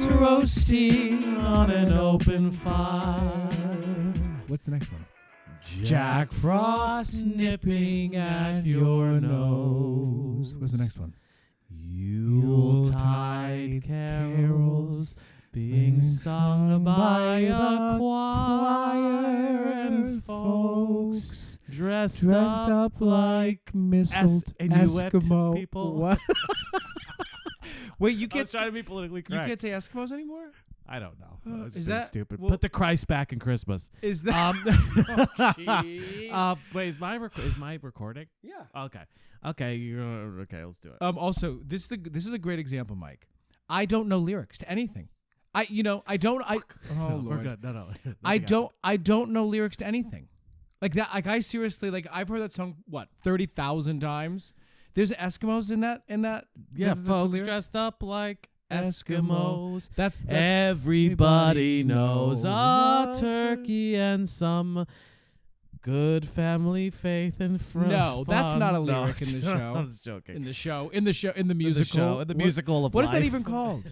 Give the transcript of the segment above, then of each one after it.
roasting on an open fire. What's the next one? Jack Frost nipping at your nose. What's the next one? Yuletide carols being sung by the choir and folks dressed up like Eskimo people. What? Wait, you I can't. was trying to be politically You correct. can't say Eskimos anymore. I don't know. Is that stupid? well, Put the Christ back in Christmas. Is that? Wait, is my recording? Yeah. Okay, let's do it. Also, this is a great example, Mike. I don't know lyrics to anything. Oh No, Lord. we're good. No. I don't know lyrics to anything. Like that. Like I seriously I've heard that song 30,000 times. There's Eskimos in that. Yeah, that's folks lyric? dressed up like Eskimo. Eskimos. That's Everybody knows a knows. turkey and some good family faith and fun. No, that's not a No, lyric in the show. I was joking. in the musical. In the musical of What life. is that even called?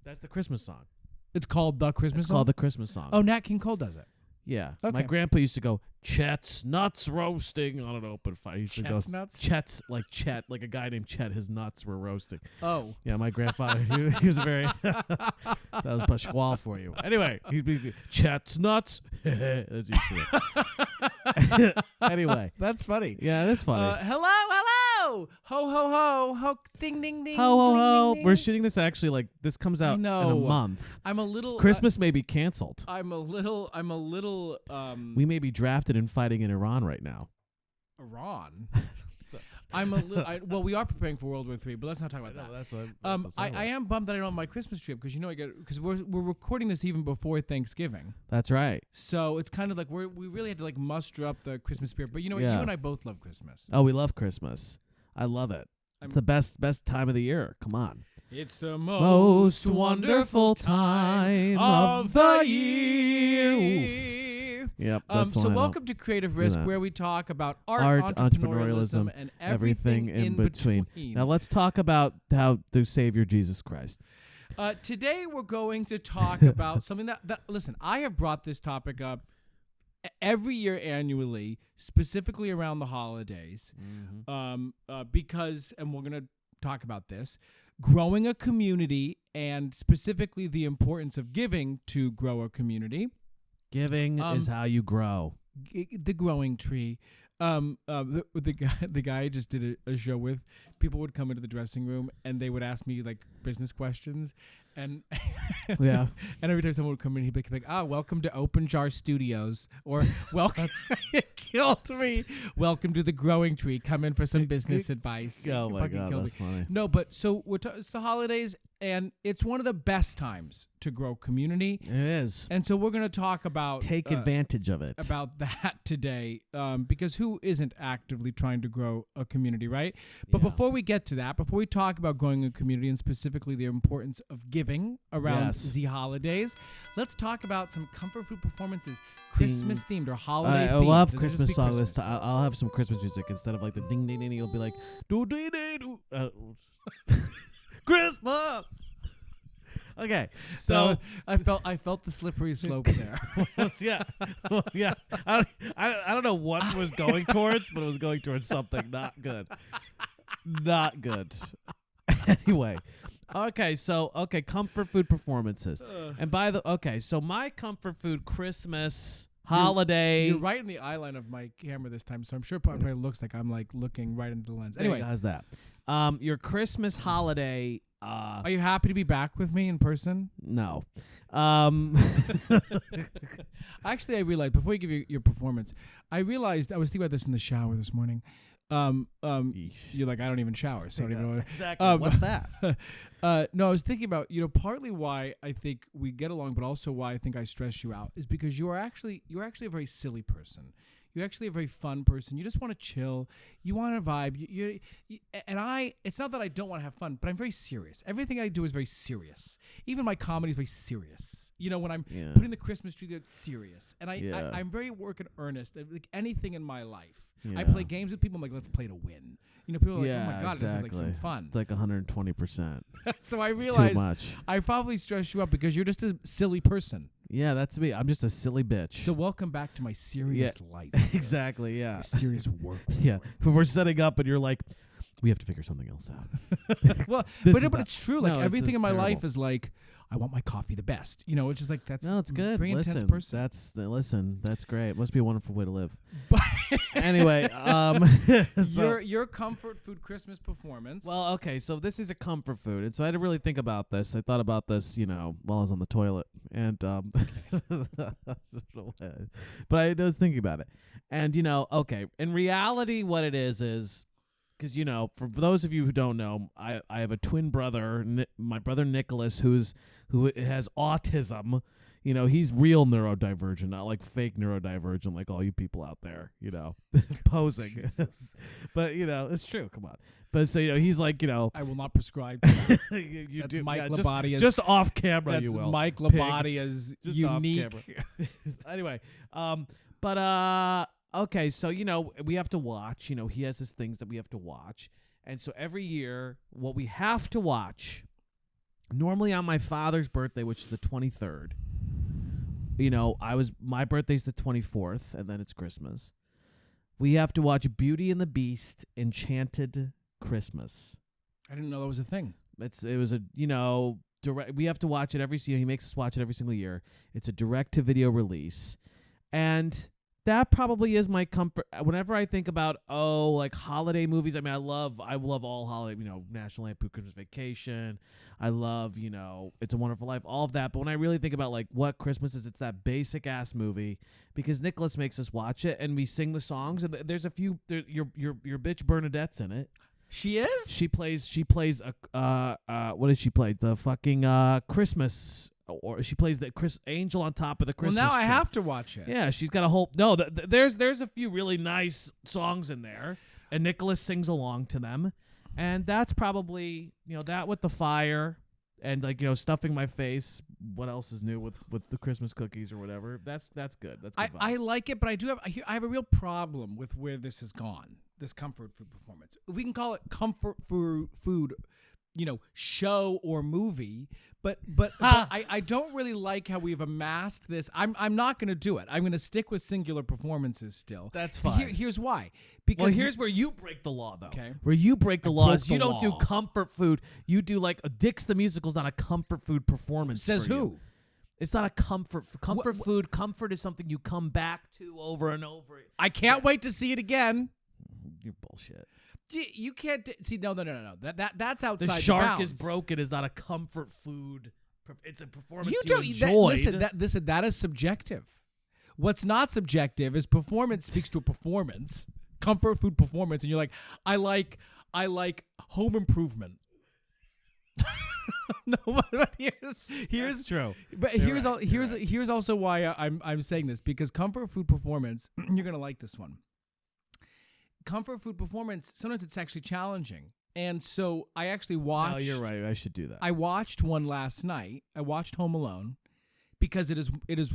That's the Christmas song. It's called The Christmas It's Song? called the Christmas song. Oh, Nat King Cole does it. Yeah. Okay. My grandpa used to go, Chet's nuts roasting on an open fire. He used to go, Chet's nuts? Chet's, like Chet, like a guy named Chet, his nuts were roasting. Oh. Yeah, my grandfather, he was a very, that was Pasquale for you. Anyway, he'd be, Chet's nuts. That's usually it. Anyway. That's funny. Yeah, that's funny. Hello. Ho, ho, ho. Ho, ding, ding, ding. Ho, ho, ding, ho. ding, We're ding. shooting this actually, like, this comes out in a know. month. I'm a little. Christmas may be canceled. I'm a little. We may be drafted and fighting in Iran right now. Iran. I'm a little. Well, we are preparing for World War III, but let's not talk about that. That's I am bummed that I don't have my Christmas tree because because we're recording this even before Thanksgiving, That's right. so it's kind of like we really had to like muster up the Christmas spirit. But you know what? Yeah. You and I both love Christmas. Oh, we love Christmas. I love it. It's the best time of the year. Come on. It's the Most wonderful time of the year. Yep. That's So one I know. welcome to Creative Risk, that. where we talk about Art, art, entrepreneurialism, and everything in between. Now let's talk about how to save your Jesus Christ. Today we're going to talk about something that listen, I have brought this topic up every year annually, specifically around the holidays, because, and we're going to talk about this, growing a community and specifically the importance of giving to grow a community. Giving is how you grow. The growing tree. The guy I just did a show with, people would come into the dressing room and they would ask me like business questions, and Yeah. and every time someone would come in, he'd be like, welcome to Open Jar Studios, or welcome. It killed me. Welcome to the Growing Tree. Come in for some business advice. Oh It my fucking God, killed me. that's funny. No, but so it's the holidays, and it's one of the best times to grow community. It is. And so we're going to talk about Take advantage of it. about that today, because who isn't actively trying to grow a community, right? But Yeah. before we get to that, before we talk about growing a community and specifically the importance of giving around Yes. the holidays, let's talk about some comfort food performances, Christmas themed or holiday I themed. love Doesn't just Christmas be songs. Christmas. I'll have some Christmas music instead of like the ding ding ding. It'll be like do ding ding do. Christmas. Okay, so I felt the slippery slope there. yeah, yeah. I don't know what it was going towards, but it was going towards something not good. Not good. Anyway, okay, comfort food performances. And so my comfort food Christmas holiday. You're right in the eye line of my camera this time, so I'm sure it probably looks like I'm like looking right into the lens. Anyway, how's that? Your Christmas holiday. Are you happy to be back with me in person? No. Actually, I realized before you give your performance, I realized I was thinking about this in the shower this morning. You're like, I don't even shower, so I don't even know. Exactly. What's that? No, I was thinking about, partly why I think we get along, but also why I think I stress you out is because you're actually a very silly person. You're actually a very fun person. You just want to chill. You want to vibe. It's not that I don't want to have fun, but I'm very serious. Everything I do is very serious. Even my comedy is very serious. When I'm putting the Christmas tree, it's serious. And I'm very work in earnest. Like anything in my life. Yeah. I play games with people. I'm like, let's play to win. People are like, oh my God, this is like some fun. It's like 120%. So I It's realized too much. I probably stress you up because you're just a silly person. Yeah, that's me. I'm just a silly bitch. So welcome back to my serious life. Exactly, yeah. Your serious work. Yeah. We're setting up and you're like, we have to figure something else out. Well, but it's true. Like everything in my life is like, I want my coffee the best. It's just like that's no, it's good. Very listen, intense person. That's great. It must be a wonderful way to live. Anyway, your comfort food Christmas performance. Well, okay, so this is a comfort food, and so I had to really think about this. I thought about this, while I was on the toilet, and but I was thinking about it, and okay, in reality, what it is. Because, for those of you who don't know, I have a twin brother, my brother Nicholas, who has autism. He's real neurodivergent, not like fake neurodivergent like all you people out there, posing. But, it's true. Come on. But so, he's like, I will not prescribe to that. you That's do. Mike Yeah, Labadia's. just off camera, That's you will. Mike Labadia's Just unique. off camera. Anyway, okay, so, we have to watch. He has his things that we have to watch. And so every year, what we have to watch, normally on my father's birthday, which is the 23rd, my birthday's the 24th, and then it's Christmas. We have to watch Beauty and the Beast, Enchanted Christmas. I didn't know that was a thing. It was a, direct. We have to watch it every year. He makes us watch it every single year. It's a direct-to-video release. And that probably is my comfort. Whenever I think about like holiday movies, I mean, I love all holiday. National Lampoon's Christmas Vacation. I love It's a Wonderful Life. All of that. But when I really think about like what Christmas is, it's that basic ass movie because Nicholas makes us watch it and we sing the songs. And there's a few. Your bitch Bernadette's in it. She is. She plays what did she play? The fucking Christmas. Or she plays the angel on top of the Christmas Well, now I tree. have to watch it. Yeah, she's got a whole. No, there's a few really nice songs in there, and Nicholas sings along to them, and that's probably that with the fire and like stuffing my face. What else is new with the Christmas cookies or whatever? That's good. That's good I like it, but I have a real problem with where this has gone. This comfort food performance. We can call it comfort food. Show or movie, but I don't really like how we've amassed this. I'm not going to do it. I'm going to stick with singular performances still. That's fine. Here's why. Because here's where you break the law, though. Okay. Where you break the law is you don't do law. comfort food. You do like Dick's the Musical's not a comfort food performance. Says for you. who? It's not a comfort food. Comfort is something you come back to over and over. I can't wait to see it again. You're bullshit. You can't see. No. That's outside. The shark bounds. is broken is not a comfort food. It's a performance You you don't enjoyed. listen. That is subjective. What's not subjective is performance speaks to a performance, comfort food performance, and you're like, I like Home Improvement. No, but here's That's true. But here's also why I'm saying this because comfort food performance. You're gonna like this one. Comfort food performance, sometimes it's actually challenging. And so I actually watched... No, you're right. I should do that. I watched one last night. I watched Home Alone because it is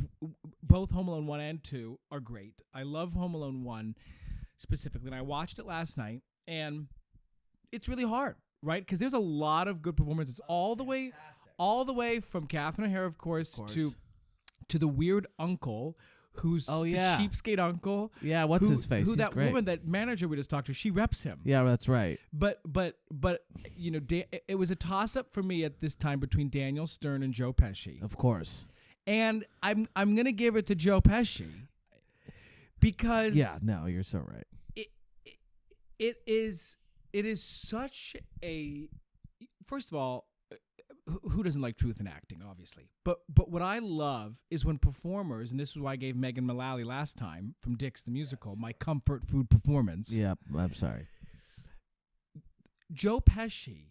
both Home Alone 1 and 2 are great. I love Home Alone 1 specifically, and I watched it last night, and it's really hard, right? Because there's a lot of good performances all the way from Catherine O'Hara, of course. To the weird uncle who's the cheapskate uncle. Yeah, what's his face? Who He's that great. woman, that manager we just talked to, she reps him. Yeah, that's right. But it was a toss-up for me at this time between Daniel Stern and Joe Pesci. Of course. And I'm going to give it to Joe Pesci because... Yeah, no, you're so right. It is such a... First of all, who doesn't like truth in acting, obviously? But what I love is when performers, and this is why I gave Megan Mullally last time from Dick's the Musical, my comfort food performance. Yeah, I'm sorry. Joe Pesci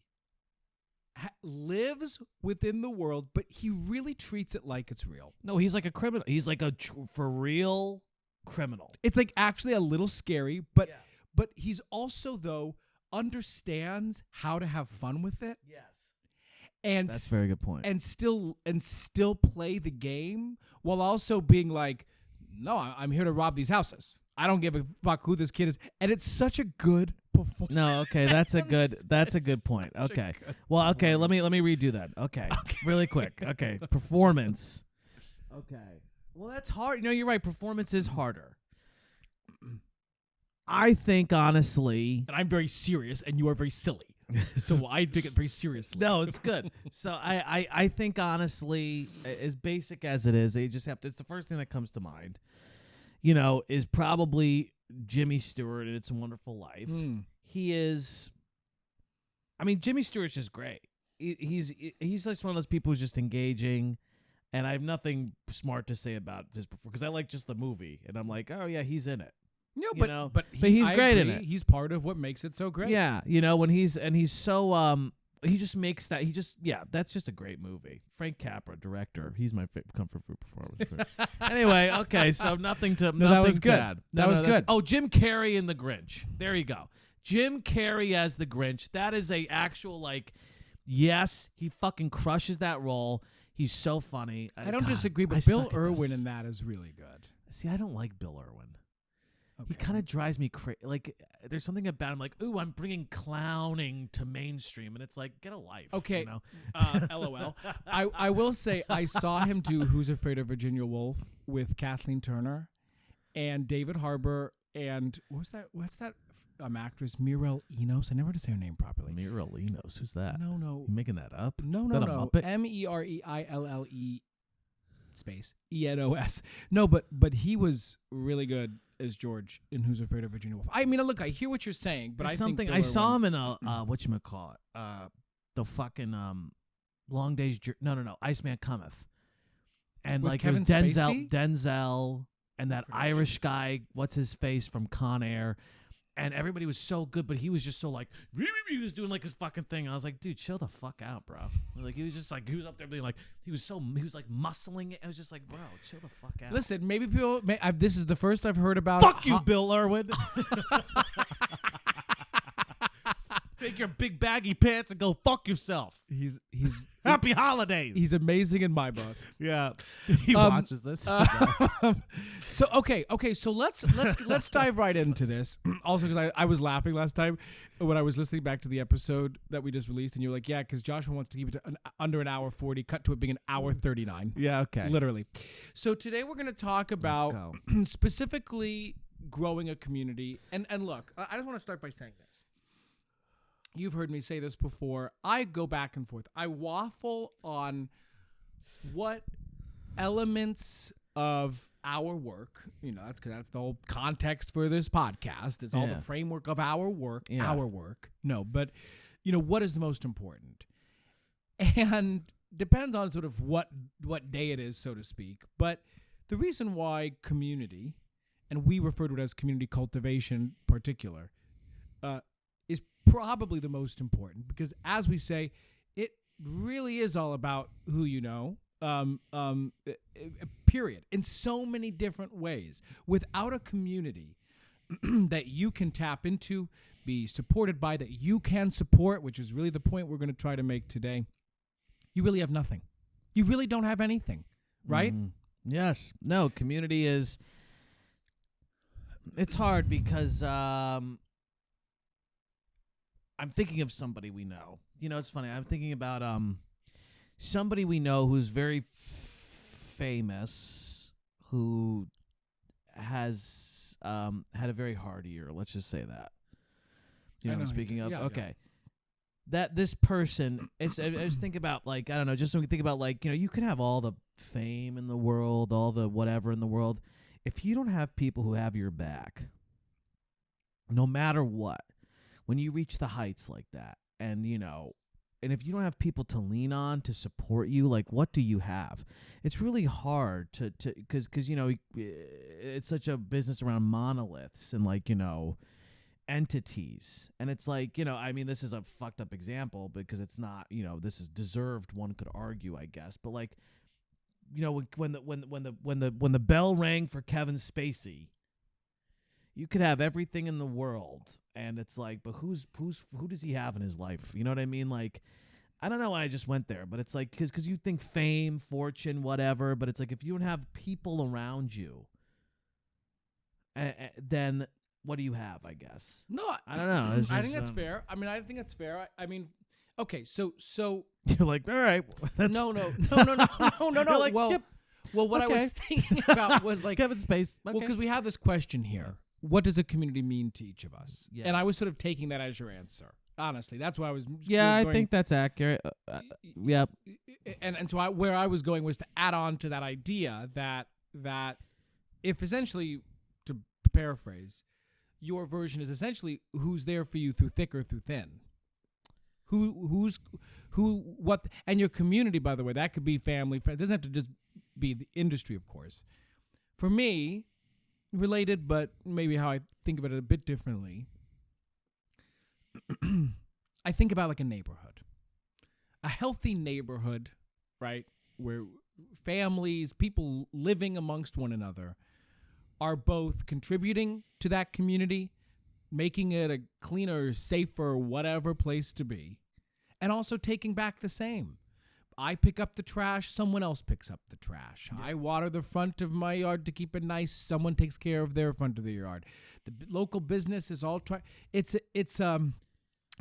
lives within the world, but he really treats it like it's real. No, he's like a criminal. He's like a for real criminal. It's like actually a little scary, but Yeah. but he's also though understands how to have fun with it Yes. and That's a very good point. and still play the game while also being like, no, I'm here to rob these houses. I don't give a fuck who this kid is, and it's such a good performance. No, okay, that's a good point. Such a Okay. good Well, okay, let performance. me redo that. Okay. Really quick. Okay. Performance. Okay. Well, that's hard. You're right. Performance is harder. I think honestly, And I'm very serious, and you are very silly. So I take it very seriously. no, it's good. So I think honestly, as basic as it is, you just have to. It's the first thing that comes to mind. Is probably Jimmy Stewart in It's a Wonderful Life. He is. I mean, Jimmy Stewart's just great. He's like one of those people who's just engaging, and I have nothing smart to say about this before because I like just the movie, and I'm like, oh yeah, he's in it. No, but he's I great in agree. it. He's part of what makes it so great. Yeah, when he's so he just makes that that's just a great movie. Frank Capra, director, he's my comfort food performance. Anyway, okay, so nothing to that was good. add. That was good. Oh, Jim Carrey in The Grinch. There you go. Jim Carrey as the Grinch. That is a actual yes, he fucking crushes that role. He's so funny. I don't disagree, but I Bill suck at Irwin this. in that is really good. See, I don't like Bill Irwin. He Okay. kind of drives me crazy. There's something about him, ooh, I'm bringing clowning to mainstream, and it's like, get a life. Okay. You know? LOL. I will say I saw him do Who's Afraid of Virginia Woolf with Kathleen Turner and David Harbour and what's that actress Mirelle Enos. I never had to say her name properly. Mirelle Enos, who's that? No. You making that up? No. Is that a Muppet? MEREILLE space ENOS. No, but he was really good as George in Who's Afraid of Virginia Woolf. I mean, look, I hear what you're saying, but There's I something think Bill I saw Irwin- him in a whatchamacallit, the fucking Long Day's no Iceman Cometh, and With it was Kevin Denzel Spacey? and that Pretty Irish guy, what's his face from Con Air. And everybody was so good, but he was just so he was doing his fucking thing. And I was like, dude, chill the fuck out, bro. He was just he was up there being he was muscling it. I was just like, bro, chill the fuck out. Listen, maybe people. This is the first I've heard about. Fuck you, Bill Irwin. Take your big baggy pants and go fuck yourself. He's Happy holidays. he's amazing in my book. Yeah. He watches this. So so let's dive right into this. Also, because I was laughing last time when I was listening back to the episode that we just released, and you're like, yeah, because Joshua wants to keep it to under an hour 40, cut to it being an hour 39. Yeah, okay. Literally. So today we're going to talk about specifically growing a community. And look, I just want to start by saying this. You've heard me say this before. I go back and forth. I waffle on what elements of our work, that's the whole context for this podcast, is all the framework of our work, our work. No, but, what is the most important? And depends on sort of what day it is, so to speak. But the reason why community, and we refer to it as community cultivation in particular, is probably the most important because, as we say, it really is all about who you know. Period. In so many different ways. Without a community that you can tap into, be supported by, that you can support, which is really the point we're going to try to make today, you really have nothing. You really don't have anything, right? Yes. No, community is. It's hard because I'm thinking of somebody we know. It's funny. I'm thinking about somebody we know who's very famous, who has had a very hard year. Let's just say that. You know what I'm speaking of? Yeah, okay. yeah. That this person, I just think about I don't know, just so we think about you can have all the fame in the world, all the whatever in the world. If you don't have people who have your back, no matter what, when you reach the heights like that, and if you don't have people to lean on to support you, what do you have? It's really hard to because it's such a business around monoliths and entities, and it's I mean, this is a fucked up example because it's not this is deserved, one could argue, I guess, but when the bell rang for Kevin Spacey, you could have everything in the world, and it's like, but who does he have in his life? You know what I mean? Like, I don't know why I just went there, but it's like because you think fame, fortune, whatever, but it's like if you don't have people around you, then what do you have? I guess. No, I don't know. I think that's fair. I mean, I think that's fair. I mean, okay, so you're like, all right, that's no. You're like, well, yep. well, what I was thinking about was like Kevin Space. Well, because we have this question here: what does a community mean to each of us? Yes. And I was sort of taking that as your answer. Honestly, that's why I was. Yeah, I think that's accurate. Yep. And so where I was going was to add on to that idea that if essentially, to paraphrase, your version is essentially who's there for you through thick or through thin. Who what, and your community, by the way, that could be family, friends. It doesn't have to just be the industry, of course. For me, related, but maybe how I think of it a bit differently. I think about like a neighborhood, a healthy neighborhood, right? Where families, people living amongst one another are both contributing to that community, making it a cleaner, safer, whatever place to be, and also taking back the same. I pick up the trash, someone else picks up the trash. Yeah. I water the front of my yard to keep it nice, someone takes care of their front of the yard. The local business is all it's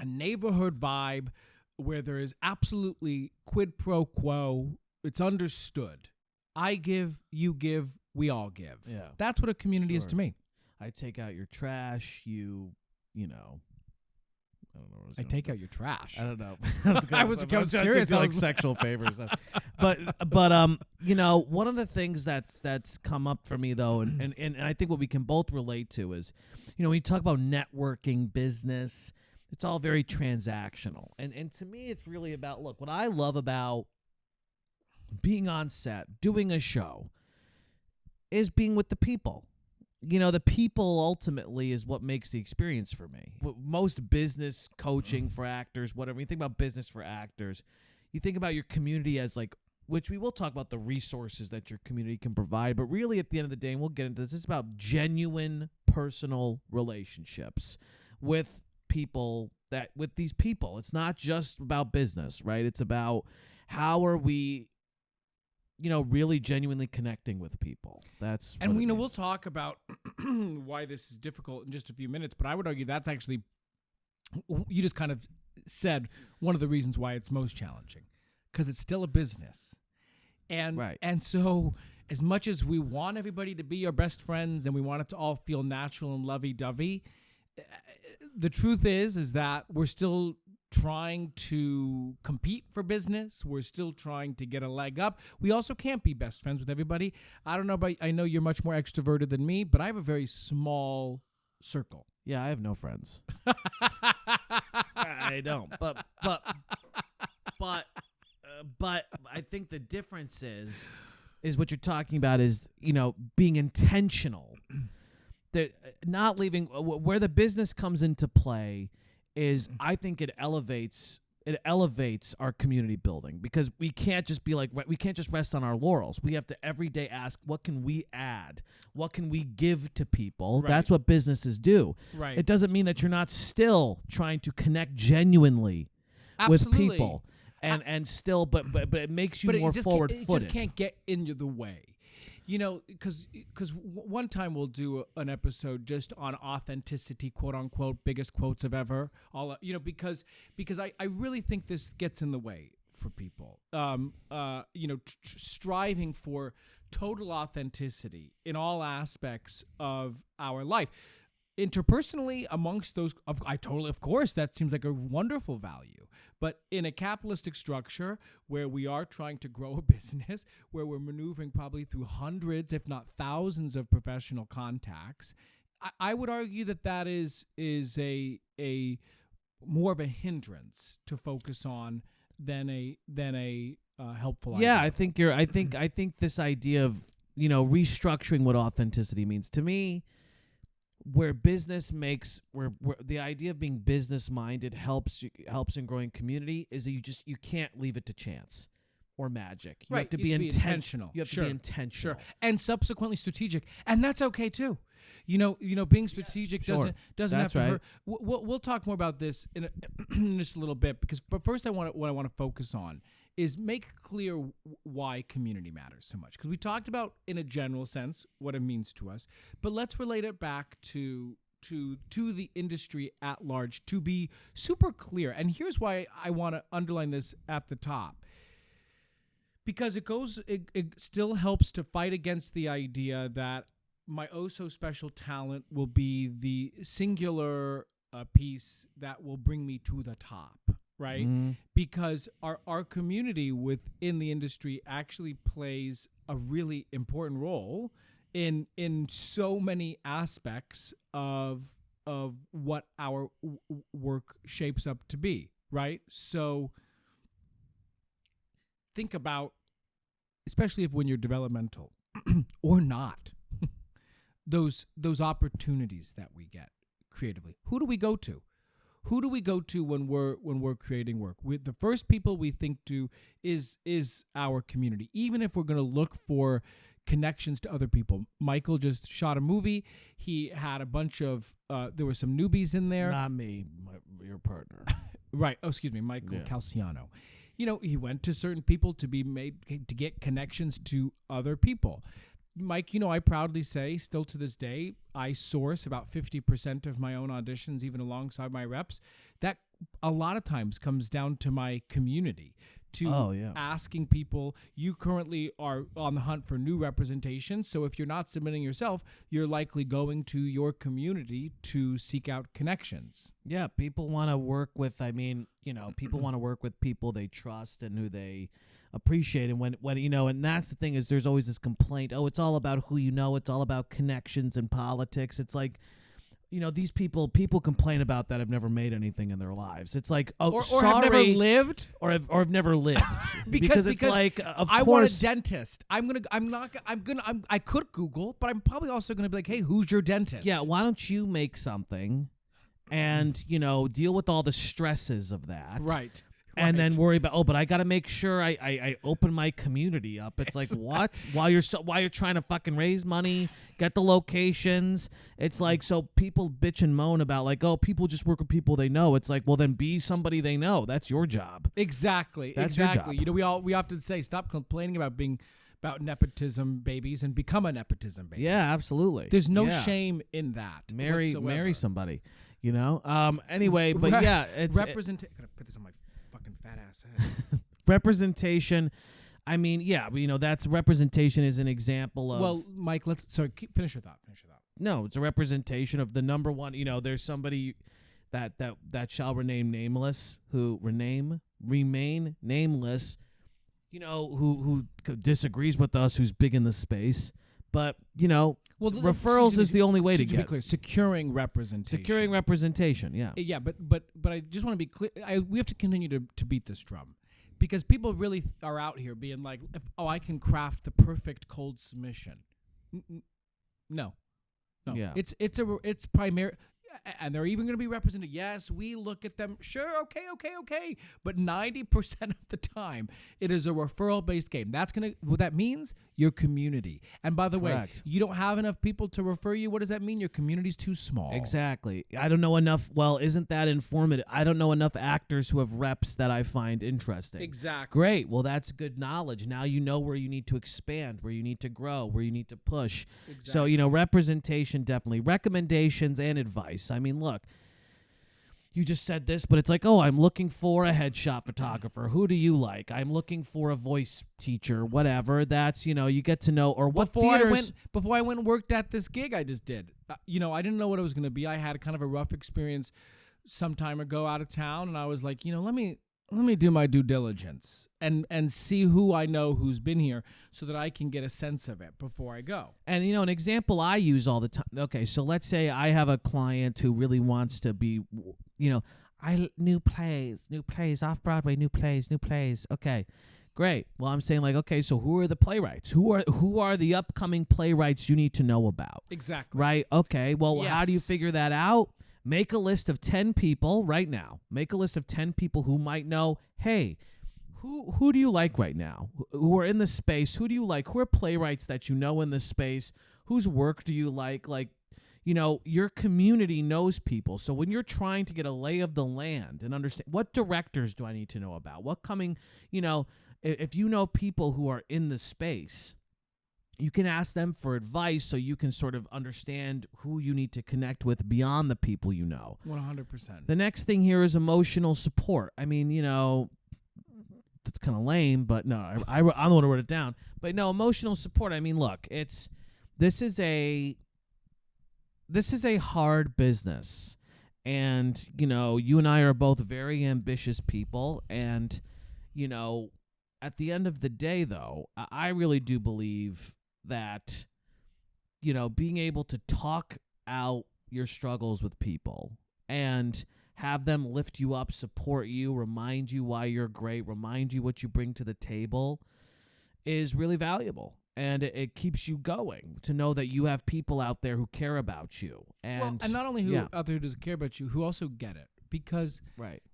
a neighborhood vibe where there is absolutely quid pro quo. It's understood. I give, you give, we all give. Yeah. That's what a community is to me. I take out your trash, you know. I don't know. I take out your trash. I don't know. I was curious. Like sexual favors, but you know, one of the things that's come up for me though, and I think what we can both relate to is, you know, when you talk about networking, business, it's all very transactional, and to me, it's really about what I love about being on set, doing a show, is being with the people. You know, the people ultimately is what makes the experience for me. Most business coaching for actors, whatever, you think about business for actors, you think about your community as which we will talk about the resources that your community can provide, but really at the end of the day, and we'll get into this, it's about genuine personal relationships with people with these people. It's not just about business, right? It's about how are we, you know, really genuinely connecting with people. And we know we'll talk about why this is difficult in just a few minutes, but I would argue that's actually, you just kind of said one of the reasons why it's most challenging, because it's still a business. And right. And so as much as we want everybody to be your best friends and we want it to all feel natural and lovey-dovey, the truth is that we're still trying to compete for business. We're still trying to get a leg up. We also can't be best friends with everybody. I don't know about, I know you're much more extroverted than me, but I have a very small circle. Yeah, I have no friends. I don't. But I think the difference is what you're talking about is, you know, being intentional. That not leaving where the business comes into play is, I think it elevates our community building, because we can't just be like, we can't just rest on our laurels. We have to every day ask, what can we add? What can we give to people? Right. That's what businesses do. Right. It doesn't mean that you're not still trying to connect genuinely Absolutely. with people, and still, but it makes you more forward-footed. It just can't get in the way. You know, because one time we'll do an episode just on authenticity, quote unquote, biggest quotes of ever. You know, because I really think this gets in the way for people. You know, striving for total authenticity in all aspects of our life. Interpersonally, amongst those, of course, that seems like a wonderful value. But in a capitalistic structure where we are trying to grow a business, where we're maneuvering probably through hundreds, if not thousands, of professional contacts, I would argue that is a more of a hindrance to focus on than a helpful idea. Yeah, I think this idea of, you know, restructuring what authenticity means to me, where business makes where the idea of being business minded helps in growing community is that you can't leave it to chance or magic. You have to be intentional. You have to be intentional. Sure. And subsequently strategic. And that's okay too. Being strategic sure. doesn't have That's to right. hurt. We'll talk more about this in just a little bit, but first what I want to focus on is make clear why community matters so much, because we talked about in a general sense what it means to us, but let's relate it back to the industry at large to be super clear. And here's why I want to underline this at the top. Because it still helps to fight against the idea that my oh so special talent will be the singular piece that will bring me to the top, right? Because our community within the industry actually plays a really important role in so many aspects of what our work shapes up to be, right? So think about, especially when you're developmental or not, those opportunities that we get creatively. Who do we go to? Who do we go to when we're creating work? The first people we think to is our community, even if we're going to look for connections to other people. Michael just shot a movie. He had a bunch of there were some newbies in there. Not me, your partner. Right. Oh, excuse me, Michael Yeah. Calciano. He went to certain people to get connections to other people. Mike, I proudly say, still to this day, I source about 50% of my own auditions, even alongside my reps. That a lot of times comes down to my community, to asking people. You currently are on the hunt for new representation. So if you're not submitting yourself, you're likely going to your community to seek out connections. Yeah, people want to work with, people want to work with people they trust and who they appreciate. And when and that's the thing, is there's always this complaint, oh, it's all about who you know, it's all about connections and politics. It's like, these people complain about that have never made anything in their lives. It's like, oh, or sorry, have never lived, or have never lived, because it's like, of I course, want a dentist. I could Google, but I'm probably also gonna be like, hey, who's your dentist? yeah, why don't you make something, and deal with all the stresses of that, Right. and then worry about, but I got to make sure I open my community up. It's like, what? While you're trying to fucking raise money, get the locations. It's like, so people bitch and moan about like, oh, people just work with people they know. It's like, well, then be somebody they know. That's your job. Exactly. That's exactly. your job. We often say, stop complaining about nepotism babies and become a nepotism baby. Yeah, absolutely. There's no Yeah. shame in that. Marry whatsoever. somebody. Anyway, but yeah, it's Representation. Gotta put this on my fucking fat ass head. representation. That's representation is an example of. Well, Mike, finish your thought. No, it's a representation of the number one. There's somebody that shall remain nameless, who remain nameless. Who disagrees with us, who's big in the space, but referrals is the only way to be get clear. Securing representation. Yeah. Yeah, but I just want to be clear. We have to continue to beat this drum, because people really are out here being like, I can craft the perfect cold submission. No. Yeah. It's primary, and they're even going to be represented. Yes, we look at them. Sure, okay. But 90% of the time, it is a referral-based game. What that means, your community. And by the Correct. way, you don't have enough people to refer you. What does that mean? Your community's too small. Exactly. I don't know enough. Well, isn't that informative? I don't know enough actors who have reps that I find interesting. Exactly. Great. Well, that's good knowledge. Now you know where you need to expand, where you need to grow, where you need to push. Exactly. So, representation, definitely. Recommendations and advice. I mean, look, you just said this, but it's like, oh, I'm looking for a headshot photographer. Who do you like? I'm looking for a voice teacher, whatever. That's, you get to know, or what Before theaters. I went and worked at this gig I just did, I didn't know what it was going to be. I had kind of a rough experience some time ago out of town, and I was like, let me do my due diligence and see who I know who's been here, so that I can get a sense of it before I go. And, an example I use all the time. Okay, so let's say I have a client who really wants to be, new plays, off-Broadway, new plays. Okay, great. Well, I'm saying like, okay, so who are the playwrights? Who are the upcoming playwrights you need to know about? Exactly. Right? Okay, well, How do you Yes. figure that out? Make a list of 10 people right now. Make a list of 10 people who might know, hey, who do you like right now? Who are in the space? Who do you like? Who are playwrights that you know in the space whose work do you like? Like, you know, your community knows people. So when you're trying to get a lay of the land and understand what directors do I need to know about, what coming, you know, if you know people who are in the space, you can ask them for advice so you can sort of understand who you need to connect with beyond the people you know. 100%. The next thing here is emotional support. I mean, you know, that's kind of lame, but no, I'm the one who wrote it down. But no, emotional support. I mean, look, this is a hard business. And, you know, you and I are both very ambitious people. And, you know, at the end of the day, though, I really do believe that, you know, being able to talk out your struggles with people and have them lift you up, support you, remind you why you're great, remind you what you bring to the table is really valuable. And it keeps you going to know that you have people out there who care about you. And, and not only who out there who doesn't care about you, who also get it. Because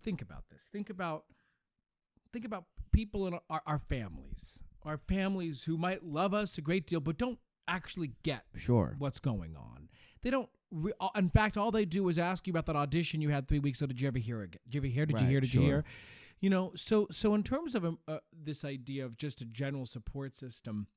think about this. Think about people in our families who might love us a great deal, but don't actually get what's going on. They don't. In fact, all they do is ask you about that audition you had 3 weeks ago. Did you ever hear it? Did you ever hear? Did you hear? Did you hear? You know. So in terms of this idea of just a general support system,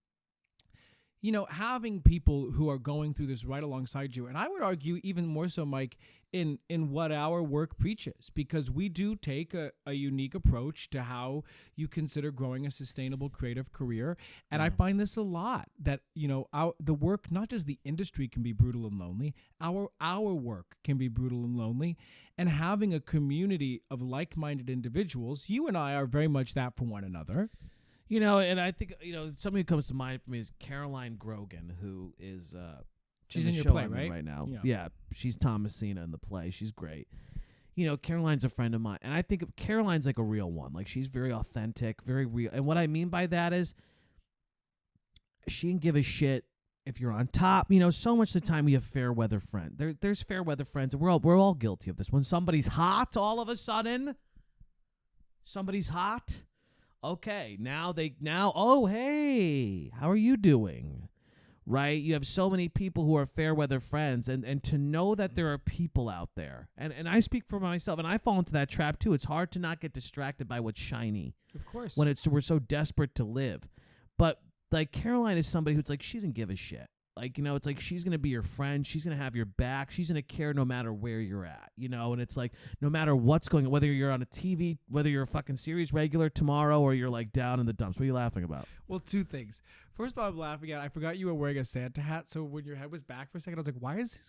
you know, having people who are going through this right alongside you, and I would argue even more so, Mike, in what our work preaches, because we do take a unique approach to how you consider growing a sustainable creative career. And I find this a lot, that, you know, the work, not just the industry can be brutal and lonely, our work can be brutal and lonely. And having a community of like-minded individuals, you and I are very much that for one another. You know, and I think, you know, somebody who comes to mind for me is Caroline Grogan, who is she's in your show play, I'm in right? right now. Yeah, she's Thomasina in the play. She's great. You know, Caroline's a friend of mine, and I think Caroline's like a real one. Like, she's very authentic, very real. And what I mean by that is she can give a shit if you're on top. You know, so much of the time we have fair weather friends. There's fair weather friends, and we're all guilty of this. When somebody's hot, all of a sudden, somebody's hot. Okay, oh, hey, how are you doing? Right? You have so many people who are fair weather friends, and to know that there are people out there, and I speak for myself, and I fall into that trap too. It's hard to not get distracted by what's shiny. Of course. When we're so desperate to live. But like Caroline is somebody who's like, she doesn't give a shit. Like, you know, it's like she's going to be your friend. She's going to have your back. She's going to care no matter where you're at, you know, and it's like no matter what's going on, whether you're on a TV, whether you're a fucking series regular tomorrow or you're like down in the dumps. What are you laughing about? Well, two things. First of all, I'm laughing at, I forgot you were wearing a Santa hat. So when your head was back for a second, I was like,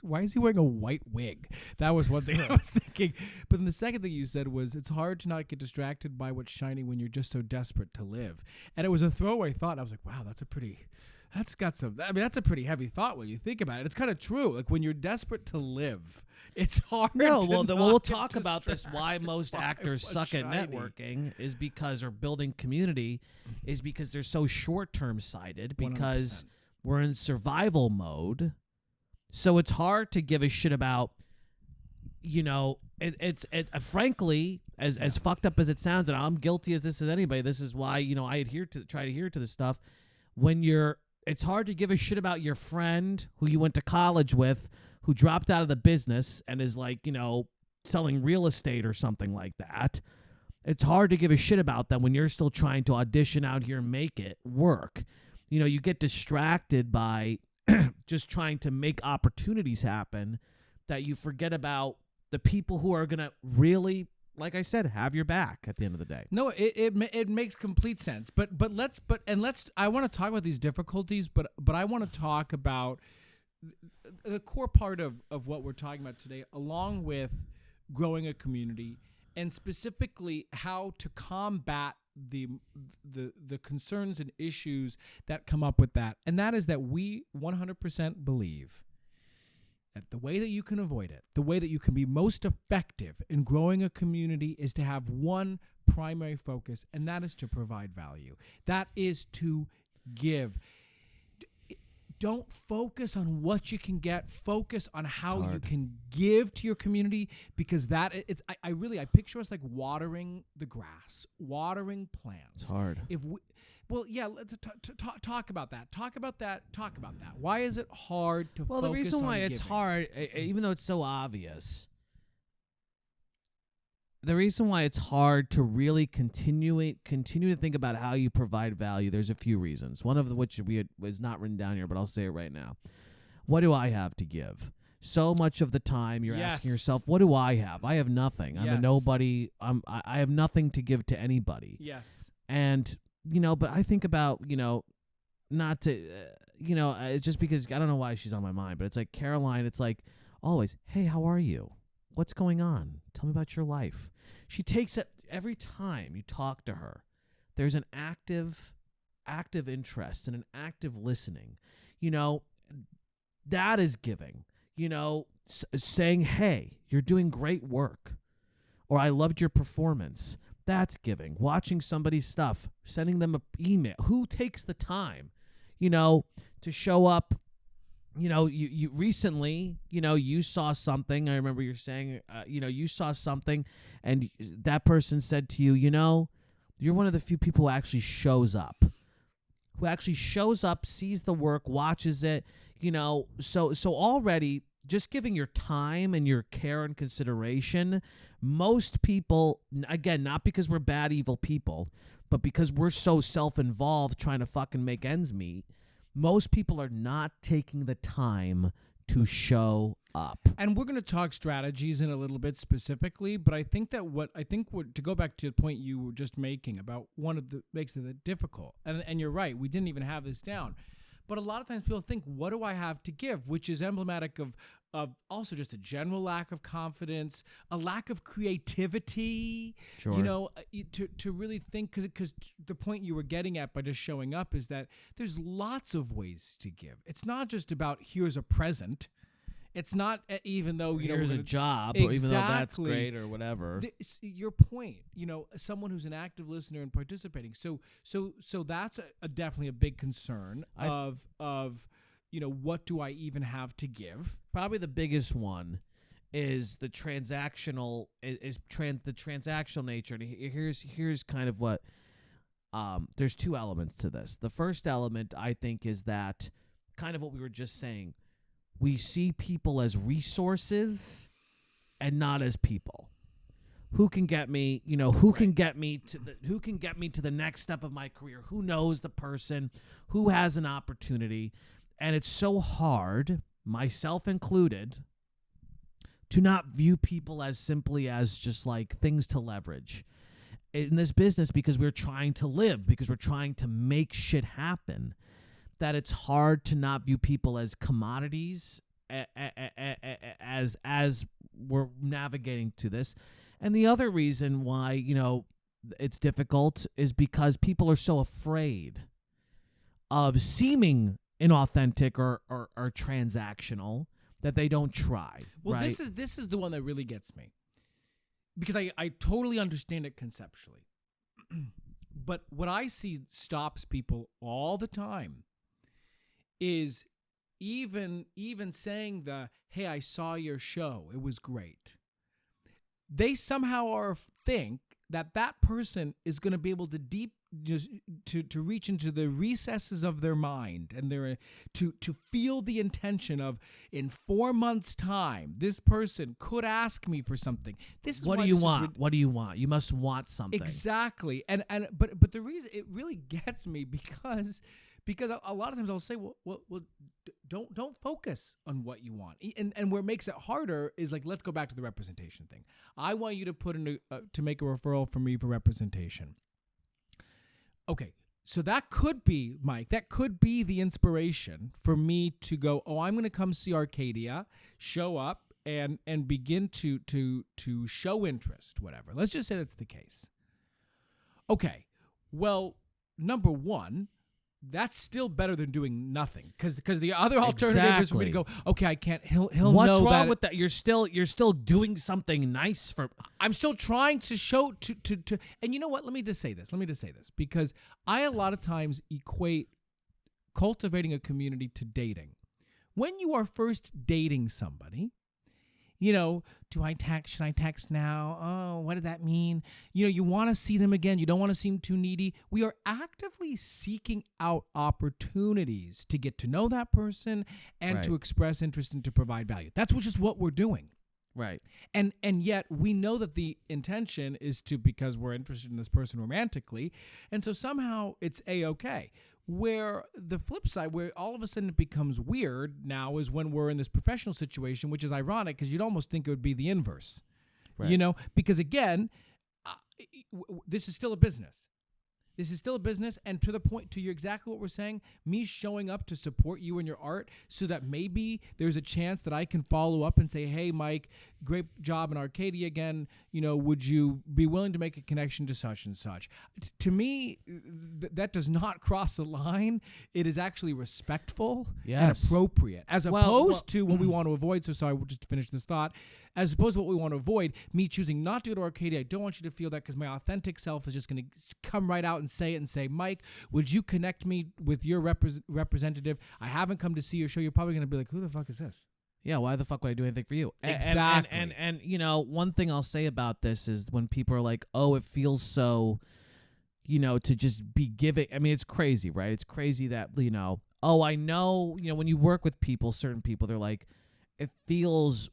why is he wearing a white wig? That was one thing I was thinking. But then the second thing you said was, it's hard to not get distracted by what's shiny when you're just so desperate to live. And it was a throwaway thought. I was like, wow, that's a pretty heavy thought when you think about it. It's kind of true. Like, when you're desperate to live, it's hard. No, to well, not we'll get talk about this. Why most actors suck at networking is because, or building community, is because they're so short-term sighted, because 100%. We're in survival mode. So it's hard to give a shit about, you know, it's frankly, as fucked up as it sounds, and I'm guilty as this as anybody, this is why, you know, I try to adhere to this stuff. It's hard to give a shit about your friend who you went to college with, who dropped out of the business and is like, you know, selling real estate or something like that. It's hard to give a shit about them when you're still trying to audition out here and make it work. You know, you get distracted by just trying to make opportunities happen, that you forget about the people who are going to really, like I said, have your back at the end of the day. No, it makes complete sense. But I want to talk about these difficulties, but I want to talk about the core part of what we're talking about today, along with growing a community, and specifically how to combat the concerns and issues that come up with that. And that is that we 100% believe that the way that you can avoid it, the way that you can be most effective in growing a community, is to have one primary focus, and that is to provide value. That is to give. don't focus on what you can get. Focus on how you hard. can give to your community, because I picture us like watering the grass, watering plants. It's hard. Let's talk about that. Talk about that. Why is it hard to Well, focus the reason on why it's giving? hard, even though it's so obvious, the reason why it's hard to really continue to think about how you provide value, there's a few reasons. One of which was not written down here, but I'll say it right now. What do I have to give? So much of the time you're asking yourself, what do I have? I have nothing. I'm a Yes. nobody. I have nothing to give to anybody. Yes. And, but I think about, not to, it's just because I don't know why she's on my mind, but it's like Caroline, it's like always, hey, how are you? What's going on? Tell me about your life. She takes it every time you talk to her. There's an active interest and an active listening. That is giving. Saying, hey, you're doing great work. Or I loved your performance. That's giving. Watching somebody's stuff, sending them an email. Who takes the time, to show up? You recently, you saw something. I remember you saying, you saw something, and that person said to you, you're one of the few people who actually shows up. Sees the work, watches it, so already just giving your time and your care and consideration. Most people, again, not because we're bad, evil people, but because we're so self-involved trying to fucking make ends meet, most people are not taking the time to show up. And we're going to talk strategies in a little bit specifically, but I think to go back to the point you were just making about one of the makes it difficult. And you're right, we didn't even have this down. But a lot of times people think, what do I have to give? Which is emblematic of also just a general lack of confidence, a lack of creativity. Sure. To really think, because the point you were getting at by just showing up is that there's lots of ways to give. It's not just about here's a present. It's not even though here's a job, or even though that's great or whatever. Your point, someone who's an active listener and participating. So that's definitely a big concern of what do I even have to give? Probably the biggest one is the transactional the transactional nature. And here's kind of what there's two elements to this. The first element, I think, is that kind of what we were just saying. We see people as resources and not as people. Who can get me, who can get me to the next step of my career? Who knows the person? Who has an opportunity? And it's so hard, myself included, to not view people as simply as just like things to leverage in this business, because we're trying to live, because we're trying to make shit happen. That it's hard to not view people as commodities as we're navigating to this. And the other reason why, it's difficult is because people are so afraid of seeming inauthentic or transactional that they don't try. Well, right? this is the one that really gets me, because I totally understand it conceptually. But what I see stops people all the time is even saying hey, I saw your show, it was great. They somehow think that person is going to be able to to reach into the recesses of their mind, and to feel the intention of, in 4 months' time, this person could ask me for something. This is what do you want? What do you want? You must want something. Exactly. But the reason it really gets me, because a lot of times I'll say, well, don't focus on what you want. And where it makes it harder is, like, let's go back to the representation thing. I want you to put in to make a referral for me for representation. Okay, so that could be, Mike, that could be the inspiration for me to go, I'm going to come see Arcadia, show up, and begin to show interest, whatever. Let's just say that's the case. Okay, well, number one, that's still better than doing nothing, because the other alternative is for me to go, okay, I can't. He'll What's know wrong that with that? You're still doing something nice for. I'm still trying to show to. And you know what? Let me just say this, because I a lot of times equate cultivating a community to dating. When you are first dating somebody, you know, do I text? Should I text now? Oh, what did that mean? You know, you want to see them again. You don't want to seem too needy. We are actively seeking out opportunities to get to know that person and to express interest and to provide value. That's just what we're doing. Right. And yet we know that the intention is because we're interested in this person romantically. And so somehow it's A-okay. Where the flip side, where all of a sudden it becomes weird now, is when we're in this professional situation, which is ironic because you'd almost think it would be the inverse. Right. You know, because again, this is still a business. This is still a business, and to the point, to you exactly what we're saying, me showing up to support you in your art so that maybe there's a chance that I can follow up and say, hey, Mike, great job in Arcadia again. You know, would you be willing to make a connection to such and such? To me, that does not cross the line. It is actually respectful and appropriate, as opposed to what we want to avoid. So sorry, we'll just finish this thought. As opposed to what we want to avoid, me choosing not to go to Arcadia. I don't want you to feel that because my authentic self is just going to come right out and say it and say, Mike, would you connect me with your representative? I haven't come to see your show. You're probably going to be like, who the fuck is this? Yeah, why the fuck would I do anything for you? Exactly. And you know, one thing I'll say about this is when people are like, oh, it feels so, you know, to just be giving. I mean, it's crazy, right? It's crazy that, you know, oh, I know, you know, when you work with people, certain people, they're like, it feels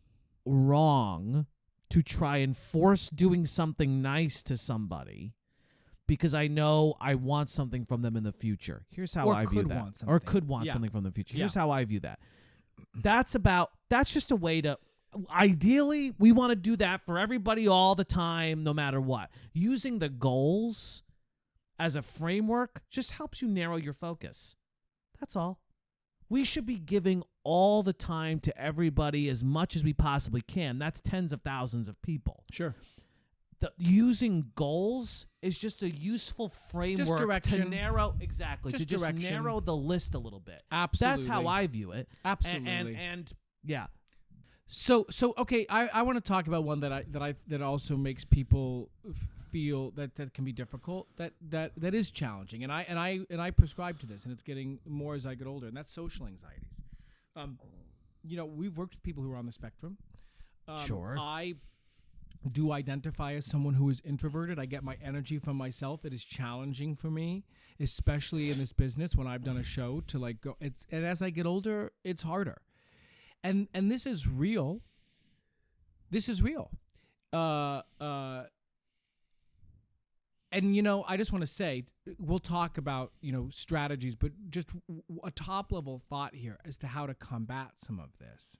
wrong to try and force doing something nice to somebody because I know I want something from them in the future. Here's how I view that. Or could want something from the future. Here's how I view that. That's just a way to, ideally, we want to do that for everybody all the time, no matter what. Using the goals as a framework just helps you narrow your focus. That's all. We should be giving all the time to everybody as much as we possibly can. That's tens of thousands of people. Sure. Using goals is just a useful framework to narrow narrow the list a little bit. Absolutely. That's how I view it. Absolutely. And yeah. So okay, I want to talk about one that also makes people feel that can be difficult, that is challenging, and I prescribe to this, and it's getting more as I get older, and that's social anxieties. You know, we've worked with people who are on the spectrum. Sure. I do identify as someone who is introverted. I get my energy from myself. It is challenging for me, especially in this business when I've done a show to like go. And as I get older, it's harder. And this is real. This is real. And, you know, I just want to say, we'll talk about, you know, strategies, but just a top level thought here as to how to combat some of this,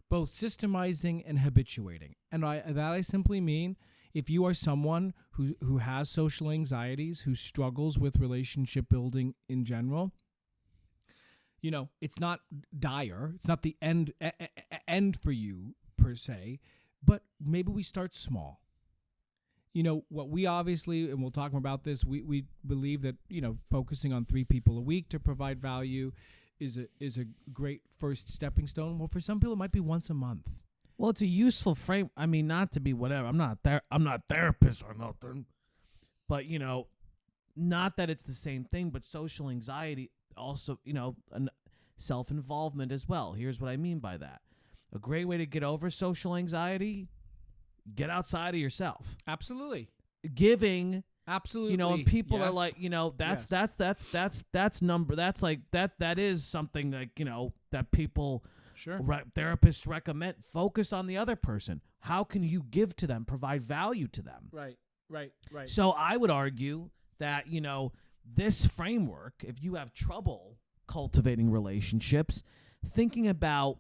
both systemizing and habituating. And I simply mean, if you are someone who has social anxieties, who struggles with relationship building in general, you know, it's not dire. It's not the end for you per se, but maybe we start small. You know, what we obviously, and we'll talk more about this, we believe that, you know, focusing on 3 people a week to provide value is a great first stepping stone. Well, for some people, it might be once a month. Well, it's a useful frame. I mean, not to be whatever. I'm not a therapist or nothing. But, you know, not that it's the same thing, but social anxiety also, you know, self-involvement as well. Here's what I mean by that. A great way to get over social anxiety, get outside of yourself. Absolutely. Giving. Absolutely. You know, and people are like, you know, that's number. That's like, that is something like, you know, that people, therapists recommend. Focus on the other person. How can you give to them, provide value to them? Right. So I would argue that, you know, this framework, if you have trouble cultivating relationships, thinking about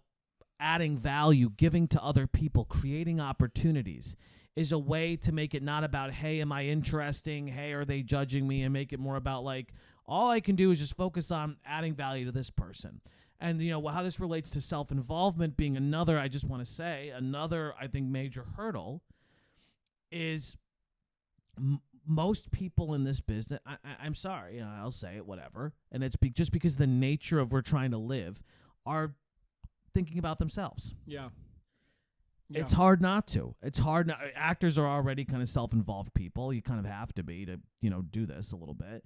adding value, giving to other people, creating opportunities is a way to make it not about, hey, am I interesting? Hey, are they judging me? And make it more about like, all I can do is just focus on adding value to this person. And, you know, how this relates to self-involvement being another, I just want to say, another, I think, major hurdle is most people in this business, I'm sorry, you know, I'll say it, whatever, and it's just because the nature of we're trying to live, are thinking about themselves. Yeah. It's hard not to. It's hard not. Actors are already kind of self-involved people. You kind of have to be to, you know, do this a little bit.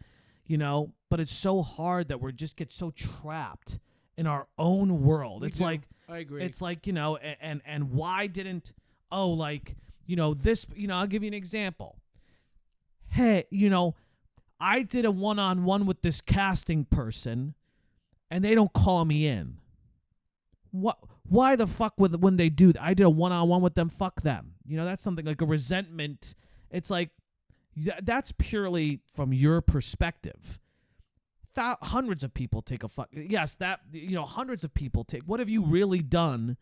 but it's so hard that we just get so trapped in our own world. It's like, I agree. It's like, and why didn't, this, I'll give you an example. Hey, I did a one-on-one with this casting person and they don't call me in. Why the fuck when they do that? I did a one-on-one with them, fuck them. That's something like a resentment. It's like, that's purely from your perspective. Hundreds of people take a fuck. Yes, hundreds of people take. What have you really done?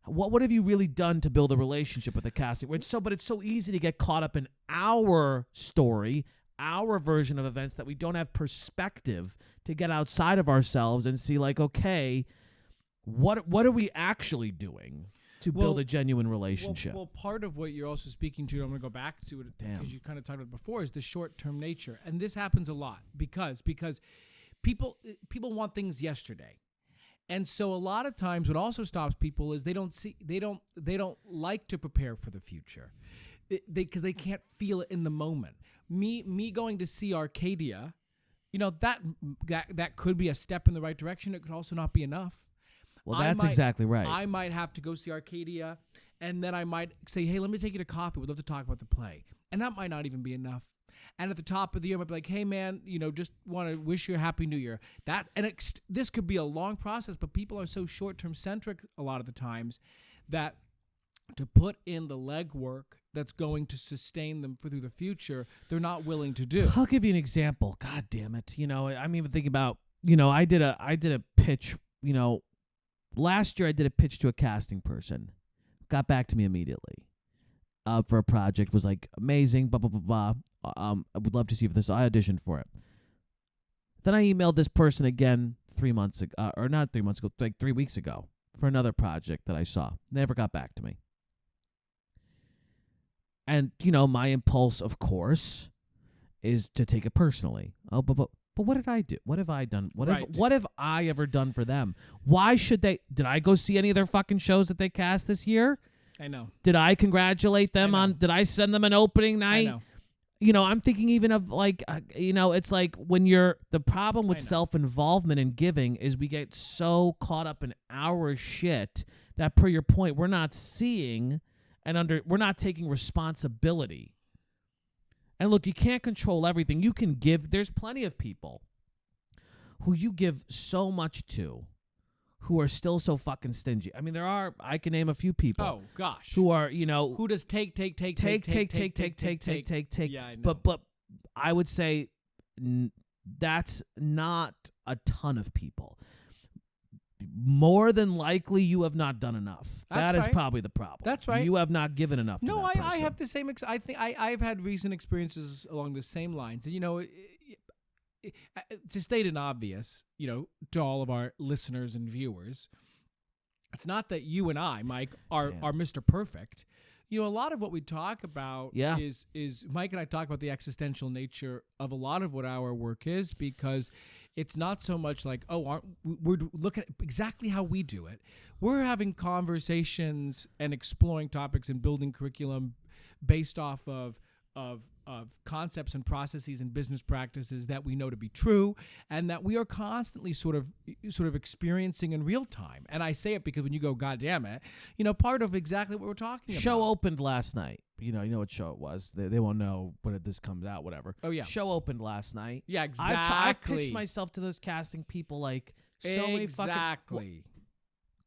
What have you really done to build a relationship with a casting? But it's so easy to get caught up in our story, our version of events, that we don't have perspective to get outside of ourselves and see, like, okay, what are we actually doing to build a genuine relationship? Well, part of what you're also speaking to, I'm going to go back to it because you kind of talked about it before, is the short-term nature. And this happens a lot because people want things yesterday. And so a lot of times what also stops people is they don't like to prepare for the future because they can't feel it in the moment. Me going to see Arcadia, that could be a step in the right direction. It could also not be enough. Well, that's exactly right. I might have to go see Arcadia, and then I might say, hey, let me take you to coffee. We'd love to talk about the play. And that might not even be enough. And at the top of the year, I might be like, hey, man, just want to wish you a happy new year. This could be a long process, but people are so short-term centric a lot of the times that to put in the legwork that's going to sustain them through the future, they're not willing to do. I'll give you an example. God damn it. I'm even thinking about, I did a pitch, last year I did a pitch to a casting person. Got back to me immediately. For a project, was like, amazing, blah, blah, blah, blah. I would love to see if this, I auditioned for it. Then I emailed this person again 3 months ago, or not 3 months ago, like 3 weeks ago, for another project that I saw. Never got back to me. And, my impulse, of course, is to take it personally. Oh, but what did I do? What have I done? What have I ever done for them? Why should they? Did I go see any of their fucking shows that they cast this year? I know. Did I congratulate them on? Did I send them an opening night? I know. I'm thinking even of like, it's like when the problem with self-involvement and giving is we get so caught up in our shit that, per your point, we're not seeing we're not taking responsibility. And look, you can't control everything. You can give. There's plenty of people who you give so much to who are still so fucking stingy. I mean, I can name a few people. Oh, gosh. Who are, who does take. Yeah, I know. But I would say that's not a ton of people. More than likely, you have not done enough. That is probably the problem. That's right. You have not given enough to that person. I have the same. I think I've had recent experiences along the same lines. To state an obvious, to all of our listeners and viewers, it's not that you and I, Mike, are Mr. Perfect. A lot of what we talk about is Mike and I talk about the existential nature of a lot of what our work is, because it's not so much like, we're looking at exactly how we do it. We're having conversations and exploring topics and building curriculum based off of concepts and processes and business practices that we know to be true and that we are constantly sort of experiencing in real time. And I say it because when you go, God damn it, part of exactly what we're talking about. Show opened last night. You know what show it was. They won't know when this comes out, whatever. Oh, yeah. Show opened last night. Yeah, exactly. I've pitched myself to those casting people like so many fucking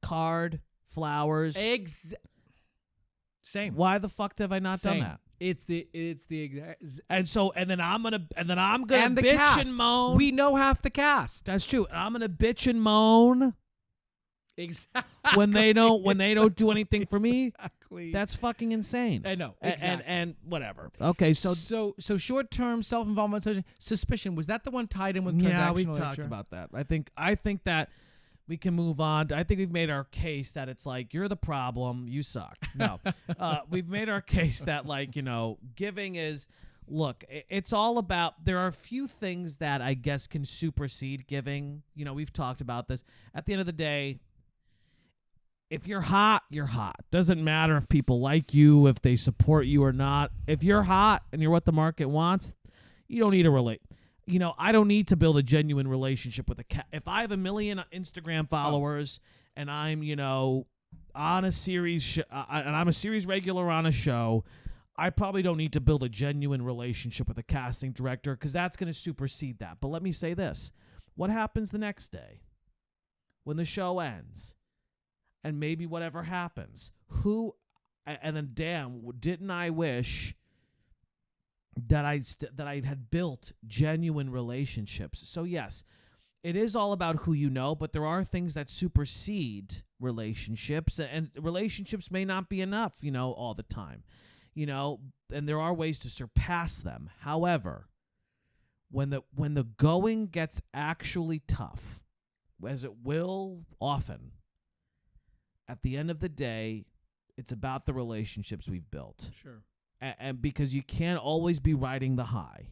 card, flowers. Same. Why the fuck have I not done that? It's the exact, and then I'm gonna and the bitch cast. and moan. We know half the cast. That's true. And I'm gonna bitch and moan. Exactly. When they don't do anything for me. Exactly. That's fucking insane. I know. Exactly. And whatever. Okay, so short-term self-involvement, suspicion, was that the one tied in with transactional? Yeah, we talked about that. I think that we can move on. I think we've made our case that it's like, you're the problem, you suck. No. We've made our case that, like, giving is, look, it's all about, there are a few things that I guess can supersede giving. We've talked about this. At the end of the day, if you're hot, you're hot. Doesn't matter if people like you, if they support you or not. If you're hot and you're what the market wants, you don't need to relate. I don't need to build a genuine relationship with a cat. If I have 1 million Instagram followers and I'm, on a series and I'm a series regular on a show, I probably don't need to build a genuine relationship with a casting director because that's going to supersede that. But let me say this. What happens the next day when the show ends and maybe whatever happens? And then, damn, didn't I wish that I had built genuine relationships? So, yes, it is all about who you know, but there are things that supersede relationships, and relationships may not be enough, all the time. And there are ways to surpass them. However, when the going gets actually tough, as it will often, at the end of the day, it's about the relationships we've built. Sure. And because you can't always be riding the high.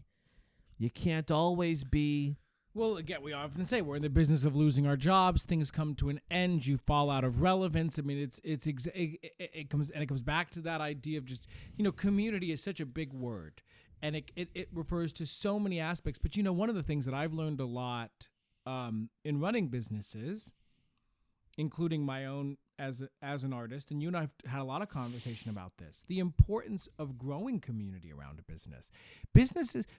You can't always be... Well, again, we often say we're in the business of losing our jobs. Things come to an end. You fall out of relevance. I mean, it comes back to that idea of just, community is such a big word, and it refers to so many aspects. But one of the things that I've learned a lot in running businesses, including my own as an artist, and you and I have had a lot of conversation about this, the importance of growing community around a business.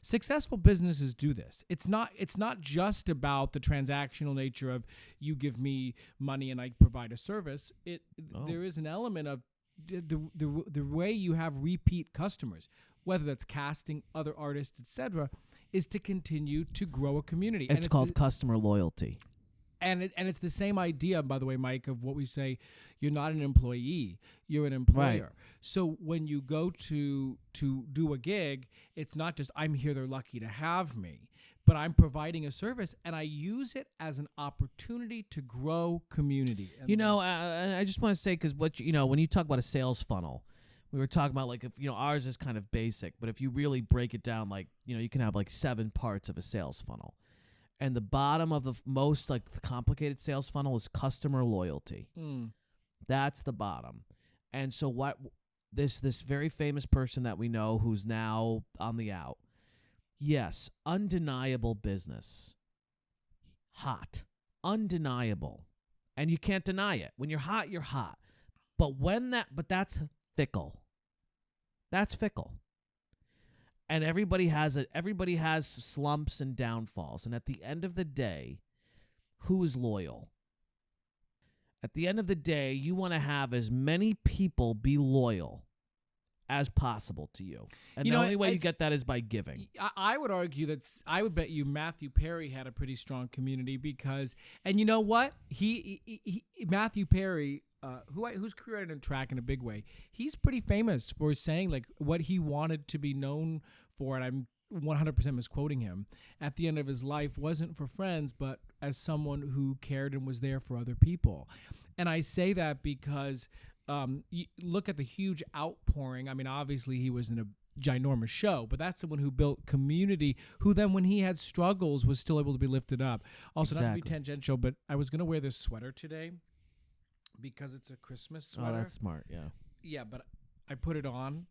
Successful businesses do this. It's not just about the transactional nature of you give me money and I provide a service. There is an element of the way you have repeat customers, whether that's casting, other artists, etc., is to continue to grow a community. It's called customer loyalty. And it's the same idea, by the way, Mike, of what we say, you're not an employee, you're an employer. Right. So when you go to do a gig, it's not just I'm here, they're lucky to have me, but I'm providing a service, and I use it as an opportunity to grow community. I just want to say, because when you talk about a sales funnel, we were talking about ours is kind of basic, but if you really break it down, you can have 7 parts of a sales funnel. And the bottom of the most complicated sales funnel is customer loyalty. That's the bottom. And so what this very famous person that we know who's now on the out, yes, undeniable business. Hot. Undeniable. And you can't deny it. When you're hot, you're hot. But that's fickle. That's fickle. And everybody has slumps and downfalls. And at the end of the day, who is loyal? At the end of the day, you want to have as many people be loyal as possible to you. And the only way you get that is by giving. I would argue that I would bet you Matthew Perry had a pretty strong community because, and you know what? He Matthew Perry, who's created in track in a big way, he's pretty famous for saying what he wanted to be known for, and I'm 100% misquoting him, at the end of his life wasn't for friends, but as someone who cared and was there for other people. And I say that because you look at the huge outpouring. I mean, obviously he was in a ginormous show, but that's someone who built community, who then when he had struggles was still able to be lifted up. Also, Not to be tangential, but I was going to wear this sweater today because it's a Christmas sweater. Oh, that's smart, yeah. Yeah, but I put it on.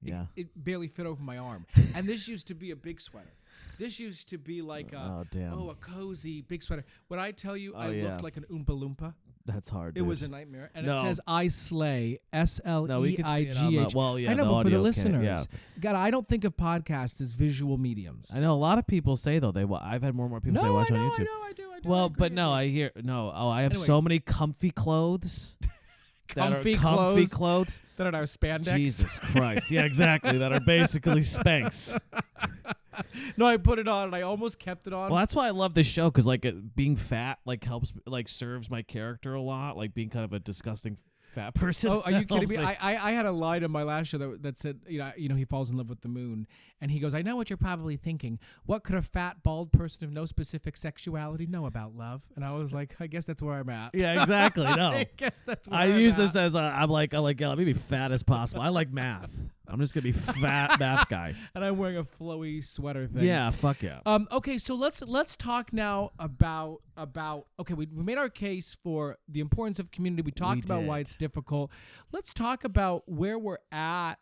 Yeah. It barely fit over my arm. And this used to be a big sweater. This used to be like a cozy big sweater. When I tell you I looked like an Oompa Loompa, that's hard. It was a nightmare. And it says I slay, SLEIGH. Well, yeah, I know, but for the listeners, yeah. God, I don't think of podcasts as visual mediums. I know a lot of people say though I've had more and more people say watch on YouTube. I do. Well, but no, I hear I have so many comfy clothes. Comfy clothes that are now spandex. Jesus Christ. Yeah, exactly. That are basically Spanx. No, I put it on and I almost kept it on. Well, that's why I love this show, because being fat helps serves my character a lot, being kind of a disgusting fat person. Oh, are you kidding me? I had a line in my last show that said, he falls in love with the moon. And he goes, I know what you're probably thinking. What could a fat, bald person of no specific sexuality know about love? And I was like, I guess that's where I'm at. Yeah, exactly. No. I guess that's where I I'm use at. this as let me be fat as possible. I like math. I'm just gonna be fat math guy. And I'm wearing a flowy sweater thing. Yeah, fuck yeah. Okay, so let's talk now about okay, we made our case for the importance of community. We talked about why it's difficult. Let's talk about where we're at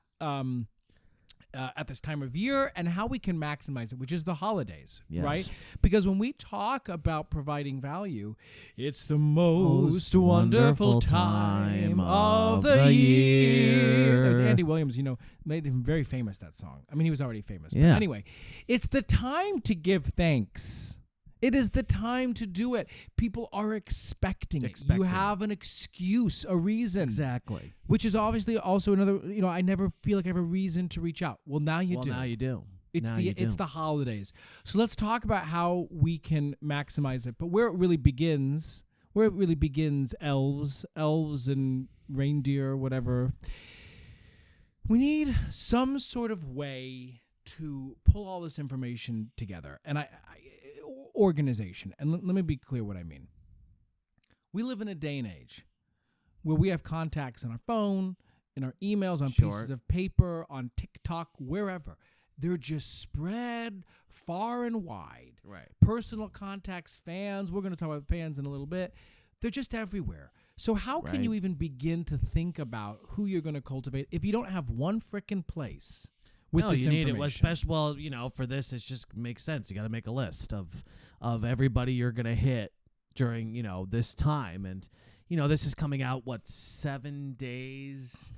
at this time of year and how we can maximize it, which is the holidays, Yes. right? Because when we talk about providing value, it's the most wonderful time of the year. That was Andy Williams, made him very famous, that song. I mean, he was already famous. Yeah. But anyway, it's the time to give thanks. It is the time to do it. People are expecting it. You have an excuse, a reason. Exactly. Which is obviously also another, I never feel like I have a reason to reach out. Well, now you do. Now you do. It's the holidays. So let's talk about how we can maximize it. But where it really begins, elves and reindeer, whatever, we need some sort of way to pull all this information together. And organization. And let me be clear what I mean. We live in a day and age where we have contacts on our phone, in our emails, on pieces of paper, on TikTok, wherever. They're just spread far and wide. Right. Personal contacts, fans. We're going to talk about fans in a little bit. They're just everywhere. So how can you even begin to think about who you're going to cultivate if you don't have one frickin' place? With this you need it. For this, it just makes sense. You got to make a list of everybody you're going to hit during, this time. And, this is coming out, 7 days,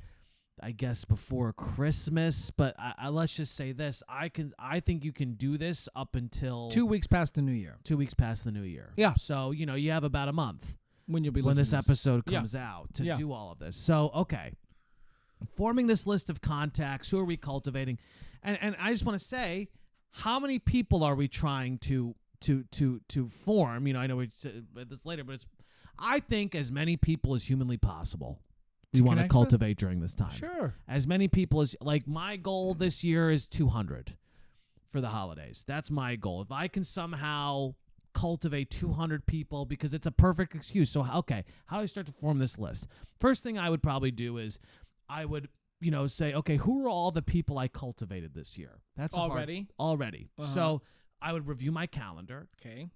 I guess, before Christmas. But let's just say this. I think you can do this up until 2 weeks past the new year. 2 weeks past the new year. Yeah. So, you have about a month when you'll be when listening this episode comes out to Yeah. do all of this. So, okay. Forming this list of contacts, who are we cultivating? And I just want to say, how many people are we trying to form? I know we said this later, but I think as many people as humanly possible we want to cultivate during this time. Sure. As many people as, my goal this year is 200 for the holidays. That's my goal. If I can somehow cultivate 200 people, because it's a perfect excuse. So, okay, how do I start to form this list? First thing I would probably do is I would, say, okay, who are all the people I cultivated this year? That's already. Uh-huh. So I would review my calendar. Okay.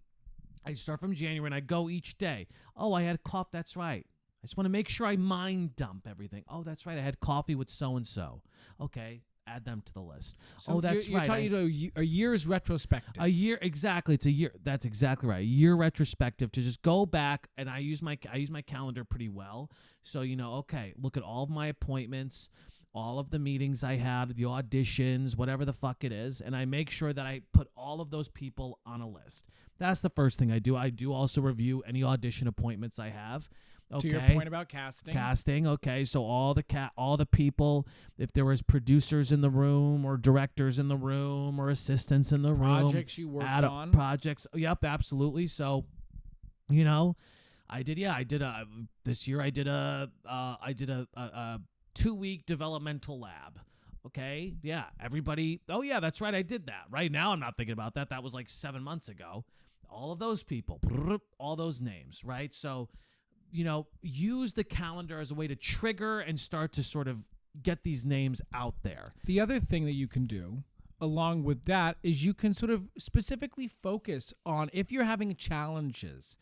I start from January and I go each day. Oh, I had coffee. That's right. I just want to make sure I mind dump everything. Oh, that's right. I had coffee with so-and-so. Okay. Add them to the list. So that's you're right. Talking a year's retrospective. A year, exactly. It's a year. That's exactly right. A year retrospective to just go back, and I use my calendar pretty well. So okay, look at all of my appointments, all of the meetings I had, the auditions, whatever the fuck it is, and I make sure that I put all of those people on a list. That's the first thing I do. I do also review any audition appointments I have. Okay. To your point about casting. Okay. So all the people, if there was producers in the room or directors in the room or assistants in the room. Projects you worked on. Projects. Yep, absolutely. So, this year I did a 2-week developmental lab. Okay. Yeah. Everybody. Oh yeah, that's right. I did that. Right now I'm not thinking about that. That was 7 months ago. All of those people, all those names. Right. So, use the calendar as a way to trigger and start to sort of get these names out there. The other thing that you can do along with that is you can sort of specifically focus on, if you're having challenges,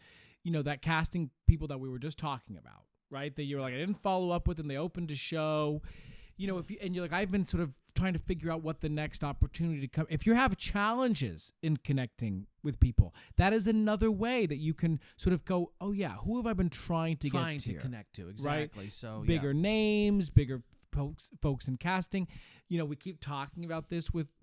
that casting people that we were just talking about, right? That you're I didn't follow up with and they opened a show, and you're I've been sort of trying to figure out what the next opportunity to come. If you have challenges in connecting with people, that is another way that you can sort of go, oh yeah, who have I been trying to connect to? Exactly. Right? So bigger names, bigger folks in casting. We keep talking about this with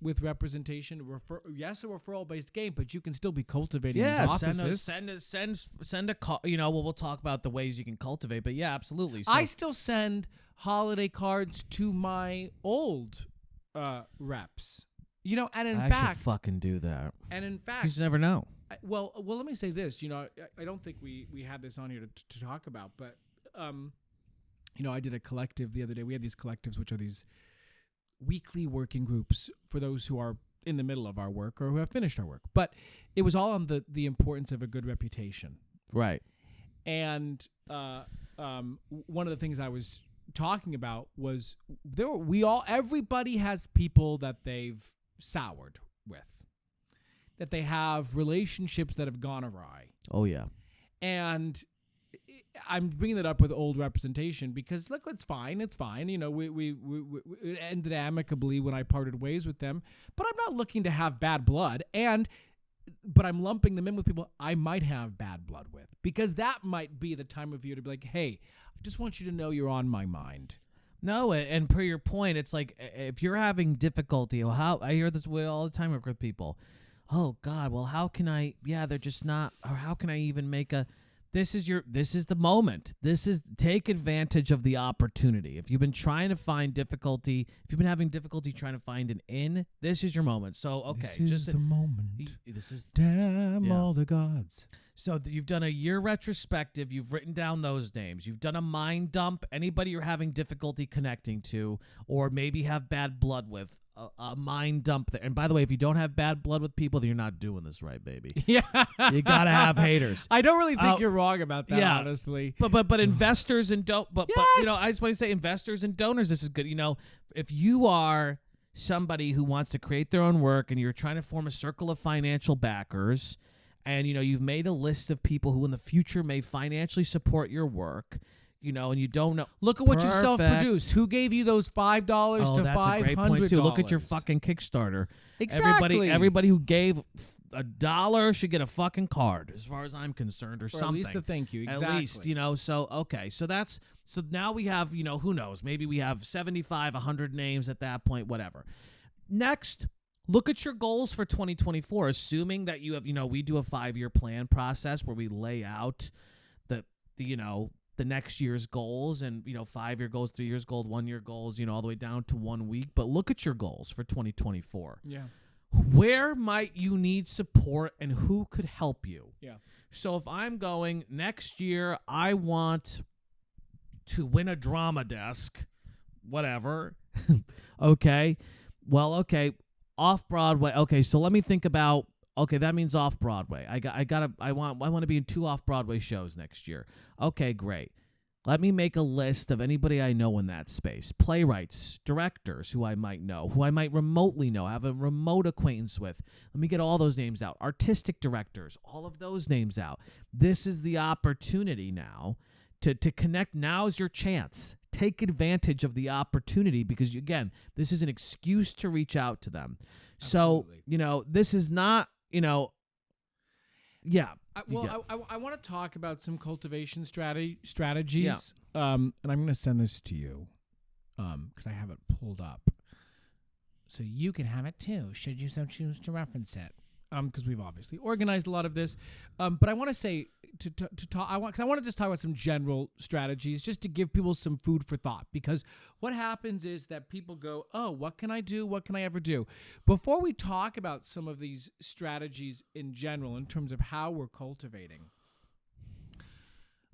representation. A referral based game, but you can still be cultivating these offices. Send a call. We'll talk about the ways you can cultivate, but yeah, absolutely. So, I still send holiday cards to my old reps. And in fact, should fucking do that. And in fact, you just never know. Well, let me say this. I don't think we had this on here to talk about, but I did a collective the other day. We had these collectives, which are these weekly working groups for those who are in the middle of our work or who have finished our work. But it was all on the importance of a good reputation. Right. And one of the things I was talking about was everybody has people that they've soured with, that they have relationships that have gone awry. Oh yeah. And I'm bringing that up with old representation because look, it's fine. It's fine. You know, we it ended amicably when I parted ways with them, but I'm not looking to have bad blood. But I'm lumping them in with people I might have bad blood with because that might be the time of year to be like, hey, I just want you to know you're on my mind. No, and per your point, it's like if you're having difficulty, how I hear this way all the time with people. Oh God, well, how can I? Yeah, they're just not. Or how can I even make a? This is the moment. Take advantage of the opportunity. If you've been trying to find difficulty, if you've been having difficulty trying to find an in, this is your moment. So okay, this is the moment. This is damn all the gods. So you've done a year retrospective. You've written down those names. You've done a mind dump. Anybody you're having difficulty connecting to, or maybe have bad blood with, a mind dump there. And by the way, if you don't have bad blood with people, then you're not doing this right, baby. Yeah, you gotta have haters. I don't really think you're wrong about that, honestly. But investors and but you know, I just want to say investors and donors. This is good. You know, if you are somebody who wants to create their own work and you're trying to form a circle of financial backers. And, you know, you've made a list of people who in the future may financially support your work, you know, and you don't know. Look at what you self-produced. Who gave you those $5 to $500? That's a great point, too. Look at your fucking Kickstarter. Exactly. Everybody who gave $1 should get a fucking card, as far as I'm concerned, or something. At least a thank you. Exactly. At least, you know, so, okay. So now we have, you know, who knows? Maybe we have 75, 100 names at that point, whatever. Next, look at your goals for 2024, assuming that you have, you know, we do a 5-year plan process where we lay out the next year's goals and, you know, 5-year goals, 3 years goals, 1 year goals, you know, all the way down to 1 week. But look at your goals for 2024. Yeah. Where might you need support and who could help you? Yeah. So if I'm going next year, I want to win a drama desk, whatever. Okay. Well, okay. Off-Broadway. Okay, so let me think about. Okay, that means off-Broadway. I want to be in 2 off-Broadway shows next year. Okay, great. Let me make a list of anybody I know in that space. Playwrights, directors who I might know, who I might remotely know, have a remote acquaintance with. Let me get all those names out. Artistic directors, all of those names out. This is the opportunity now to connect. Now's your chance. Take advantage of the opportunity because, again, this is an excuse to reach out to them. Absolutely. So, you know, this is not, you know, yeah. I want to talk about some cultivation strategies. Yeah. And I'm going to send this to you because I have it pulled up. So you can have it too, should you so choose to reference it. Because we've obviously organized a lot of this. But I want to say to talk. I want to just talk about some general strategies, just to give people some food for thought. Because what happens is that people go, "Oh, what can I do? What can I ever do?" Before we talk about some of these strategies in general, in terms of how we're cultivating,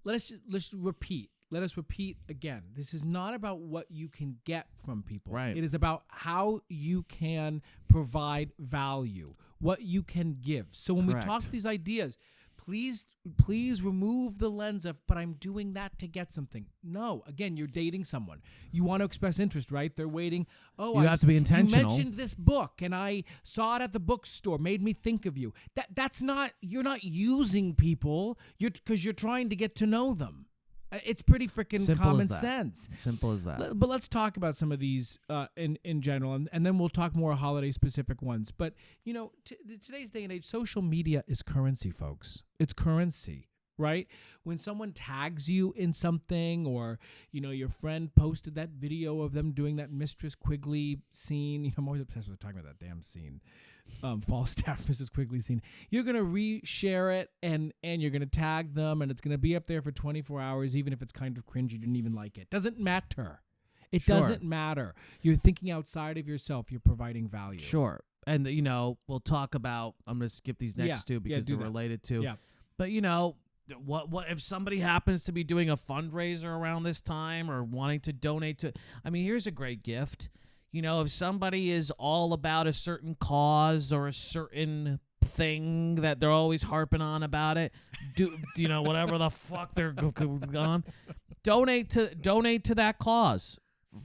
let's repeat. Let us repeat again. This is not about what you can get from people. Right. It is about how you can provide value, what you can give. So when Correct. we talk these ideas, please remove the lens of, but I'm doing that to get something. No, again, you're dating someone. You want to express interest, right? They're waiting. Oh, you have to be intentional. You mentioned this book, and I saw it at the bookstore. Made me think of you. That's not. You're not using people. Because you're trying to get to know them. It's pretty freaking common sense. Simple as that. But let's talk about some of these in general, and then we'll talk more holiday-specific ones. But, you know, today's day and age, social media is currency, folks. It's currency, right? When someone tags you in something, or, you know, your friend posted that video of them doing that Mistress Quigley scene. You know, I'm always obsessed with talking about that damn scene. Falstaff Mrs. Quigley scene. You're gonna reshare it and you're gonna tag them, and it's gonna be up there for 24 hours, even if it's kind of cringy. You didn't even like it. Doesn't matter. It doesn't matter. You're thinking outside of yourself. You're providing value. Sure. And, you know, we'll talk about. I'm gonna skip these next two because they're related to. Yeah. But, you know, what if somebody happens to be doing a fundraiser around this time or wanting to donate to? I mean, here's a great gift. You know, if somebody is all about a certain cause or a certain thing that they're always harping on about it, you know, whatever the fuck they're on, donate to that cause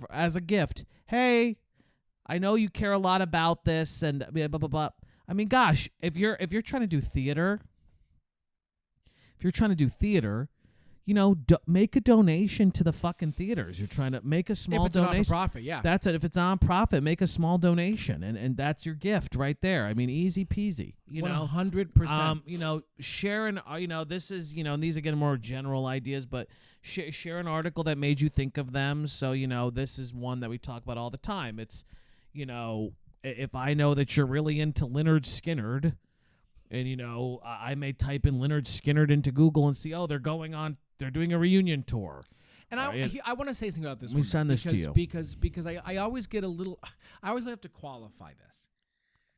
as a gift. Hey, I know you care a lot about this, and blah blah blah. I mean, gosh, if you're trying to do theater, make a donation to the fucking theaters. You're trying to make a small if it's donation. a non-profit, yeah. That's it. If it's non-profit, make a small donation, and that's your gift right there. I mean, easy peasy. 100%. Share an. This is and these again more general ideas, but share an article that made you think of them. So this is one that we talk about all the time. It's if I know that you're really into Lynyrd Skynyrd, and I may type in Lynyrd Skynyrd into Google and see, they're doing a reunion tour. And I want to say something about this. We send this to you because I always get a little. I always have to qualify this.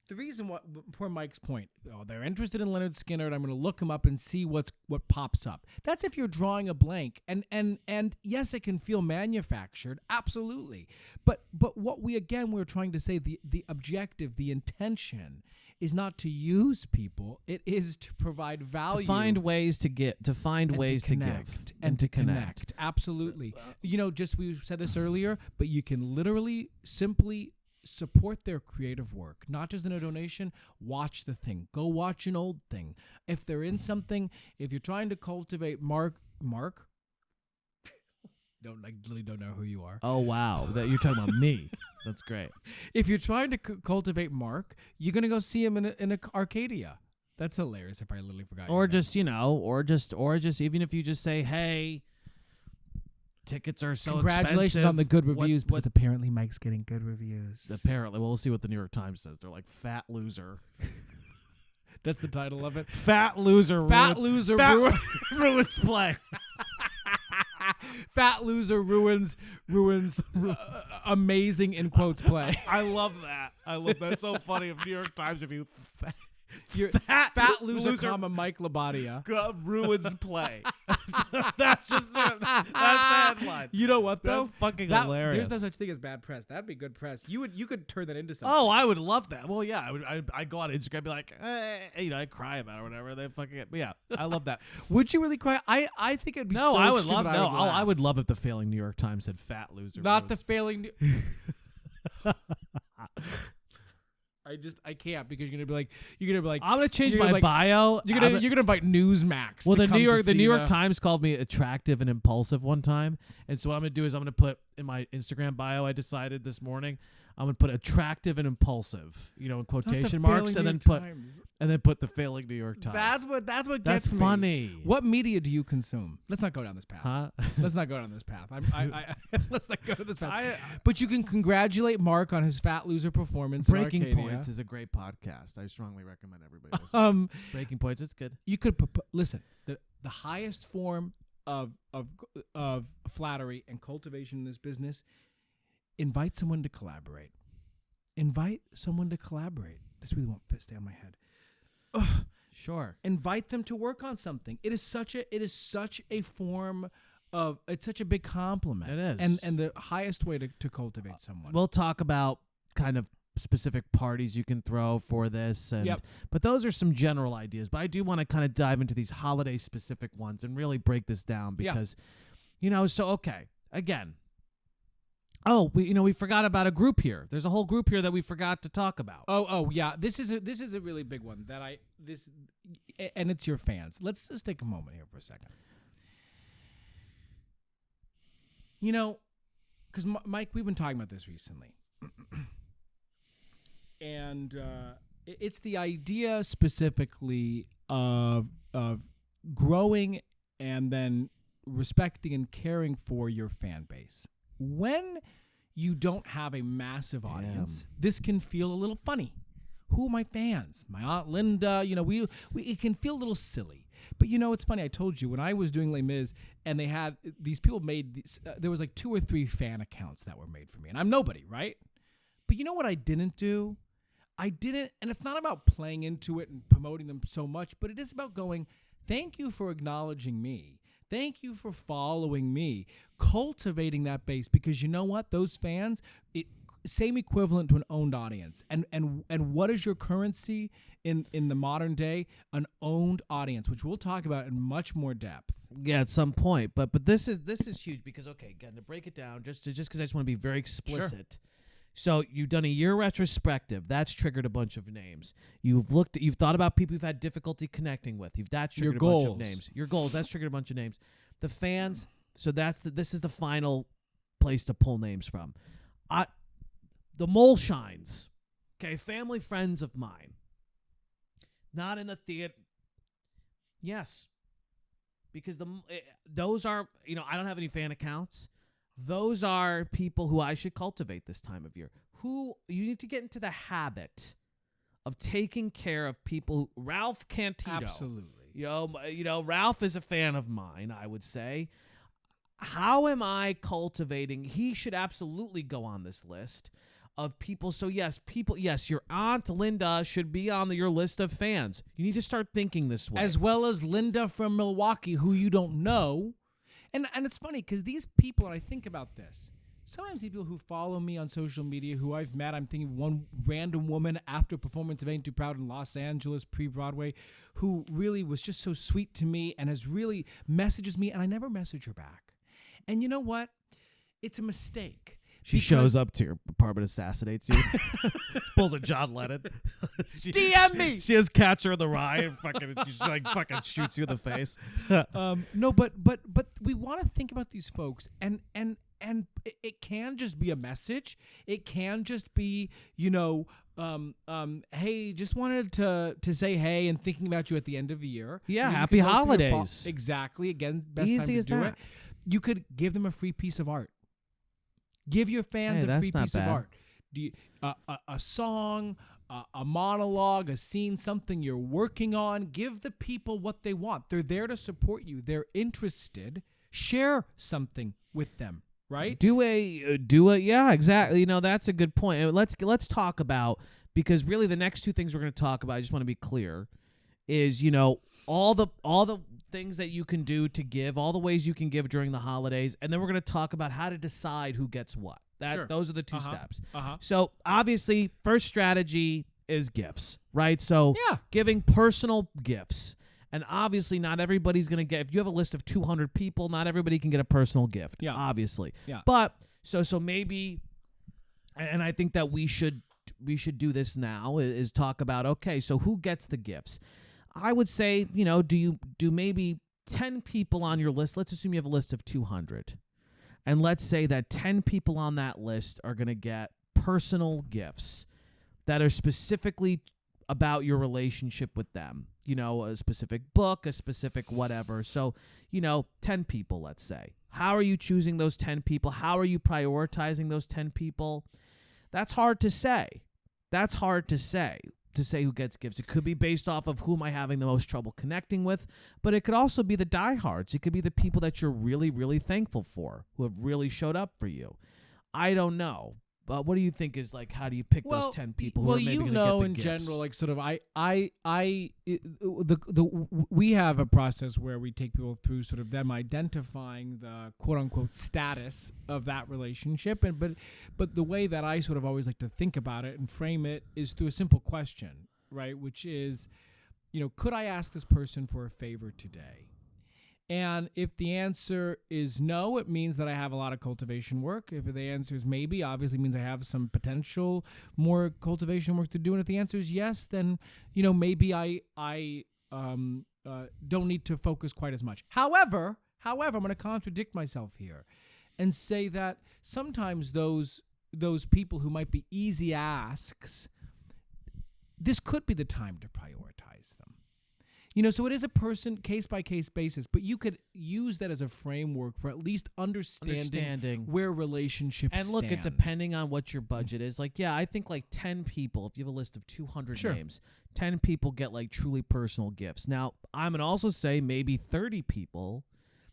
The reason poor Mike's point. Oh, they're interested in Lynyrd Skynyrd. I'm going to look him up and see what pops up. That's if you're drawing a blank. And yes, it can feel manufactured, absolutely. But what we're trying to say, the objective, the intention is not to use people. It is to provide value. To find ways to give. And to connect. Absolutely. We said this earlier, but you can literally simply support their creative work, not just in a donation. Watch the thing. Go watch an old thing. If they're in something, if you're trying to cultivate Mark, I literally don't know who you are. Oh wow, that you're talking about me. That's great. If you're trying to cultivate Mark, you're gonna go see him in a Arcadia. That's hilarious. If I literally forgot. Or just even if you just say, hey, tickets are so congratulations expensive. on the good reviews, because apparently Mike's getting good reviews. Apparently, we'll see what the New York Times says. They're like fat loser. That's the title of it. Fat loser. Ruins play. Fat loser ruins amazing in quotes play. I love that. That's so funny. If New York Times review fat loser, Mike Labadia ruins play. That's the headline. You know what though? That's fucking hilarious. There's no such thing as bad press. That'd be good press. You could turn that into something. Oh, I would love that. Well, yeah, I go on Instagram and be like, I cry about it or whatever. They fucking but yeah, I love that. Would you really cry? I think it'd be no. So I would stupid, love I would love if the failing New York Times said fat loser. Not the failing. I can't, because you're gonna be like I'm gonna change my bio. You're gonna invite Newsmax. Well, the New York Times called me attractive and impulsive one time, and so what I'm gonna do is I'm gonna put in my Instagram bio. I decided this morning I'm gonna put attractive and impulsive, in quotation marks, and then put the failing New York Times. That's what That's gets me. funny. What media do you consume? Let's not go down this path. Huh? Let's not go down this path. Let's not go down this path. But you can congratulate Mark on his fat loser performance. Breaking Points is a great podcast. I strongly recommend everybody listen. Breaking Points, it's good. You could listen. The highest form of flattery and cultivation in this business. Invite someone to collaborate. This really won't stay on my head. Ugh. Sure. Invite them to work on something. It is such a form of. It's such a big compliment. It is. And the highest way to cultivate someone. We'll talk about kind of specific parties you can throw for this, but those are some general ideas. But I do want to kind of dive into these holiday specific ones and really break this down because, so okay, again. Oh, we forgot about a group here. There's a whole group here that we forgot to talk about. Oh yeah. This is a really big one and it's your fans. Let's just take a moment here for a second. Because Mike, we've been talking about this recently, and it's the idea specifically of growing and then respecting and caring for your fan base. When you don't have a massive audience, this can feel a little funny. Who are my fans? My Aunt Linda, it can feel a little silly. But it's funny. I told you when I was doing Les Mis, and they had these people made these, there was like 2 or 3 fan accounts that were made for me, and I'm nobody, right? But you know what I didn't do? And it's not about playing into it and promoting them so much, but it is about going, thank you for acknowledging me. Thank you for following me, cultivating that base, because you know what? Those fans, same equivalent to an owned audience. And what is your currency in the modern day? An owned audience, which we'll talk about in much more depth. Yeah, at some point. But this is huge because, okay, again, to break it down, just because I just want to be very explicit. Sure. So you've done a year retrospective. That's triggered a bunch of names. You've thought about people you've had difficulty connecting with. That's triggered a bunch of names. Your goals. That's triggered a bunch of names. The fans. So this is the final place to pull names from. The mole shines. Okay, family friends of mine. Not in the theater. Yes. Because those are, I don't have any fan accounts. Those are people who I should cultivate this time of year. You need to get into the habit of taking care of people. Ralph Cantito. Absolutely. Ralph is a fan of mine, I would say. How am I cultivating? He should absolutely go on this list of people. So yes, your Aunt Linda should be on your list of fans. You need to start thinking this way. As well as Linda from Milwaukee, who you don't know. And it's funny because these people, and I think about this, sometimes people who follow me on social media who I've met, I'm thinking of one random woman after a performance of Ain't Too Proud in Los Angeles pre-Broadway who really was just so sweet to me and has really messages me, and I never message her back. And you know what? It's a mistake. She shows up to your apartment, assassinates you, pulls a John Lennon. DM me. She has Catcher in the Rye and she fucking shoots you in the face. No, but we want to think about these folks, and it can just be a message. It can just be, hey, just wanted to say hey and thinking about you at the end of the year. Yeah, happy holidays. Exactly. Again, best Easy time to as do that. it. You could give them a free piece of art. Give your fans a free piece of art. A song, a monologue, a scene, something you're working on. Give the people what they want. They're there to support you. They're interested. Share something with them, right? Do a yeah, exactly. That's a good point. Let's talk about, because really the next two things we're going to talk about, I just want to be clear, is all the things that you can do to give, all the ways you can give during the holidays, and then we're going to talk about how to decide who gets what. Those are the two steps. So obviously, first strategy is gifts, right? So giving personal gifts. And obviously, not everybody's going to get, if you have a list of 200 people, not everybody can get a personal gift, obviously. Yeah. But so maybe, and I think that we should do this now, is talk about, okay, so who gets the gifts? I would say, do maybe 10 people on your list. Let's assume you have a list of 200. And let's say that 10 people on that list are going to get personal gifts that are specifically about your relationship with them. A specific book, a specific whatever. So, 10 people, let's say. How are you choosing those 10 people? How are you prioritizing those 10 people? That's hard to say. To say who gets gifts. It could be based off of who am I having the most trouble connecting with, but it could also be the diehards. It could be the people that you're really, really thankful for, who have really showed up for you. I don't know. But what do you think is how do you pick those 10 people who are maybe going to get the gifts? General, sort of, we have a process where we take people through sort of them identifying the quote unquote status of that relationship, but the way that I sort of always like to think about it and frame it is through a simple question, right? Which is, could I ask this person for a favor today? And if the answer is no, it means that I have a lot of cultivation work. If the answer is maybe, obviously means I have some potential more cultivation work to do. And if the answer is yes, then, maybe I don't need to focus quite as much. However, I'm going to contradict myself here and say that sometimes those people who might be easy asks, this could be the time to prioritize them. So it is a person case-by-case basis, but you could use that as a framework for at least understanding where relationships stand. And look, it depending on what your budget is. I think 10 people, if you have a list of 200 names, 10 people get more personal gifts. Now, I'm going to also say maybe 30 people,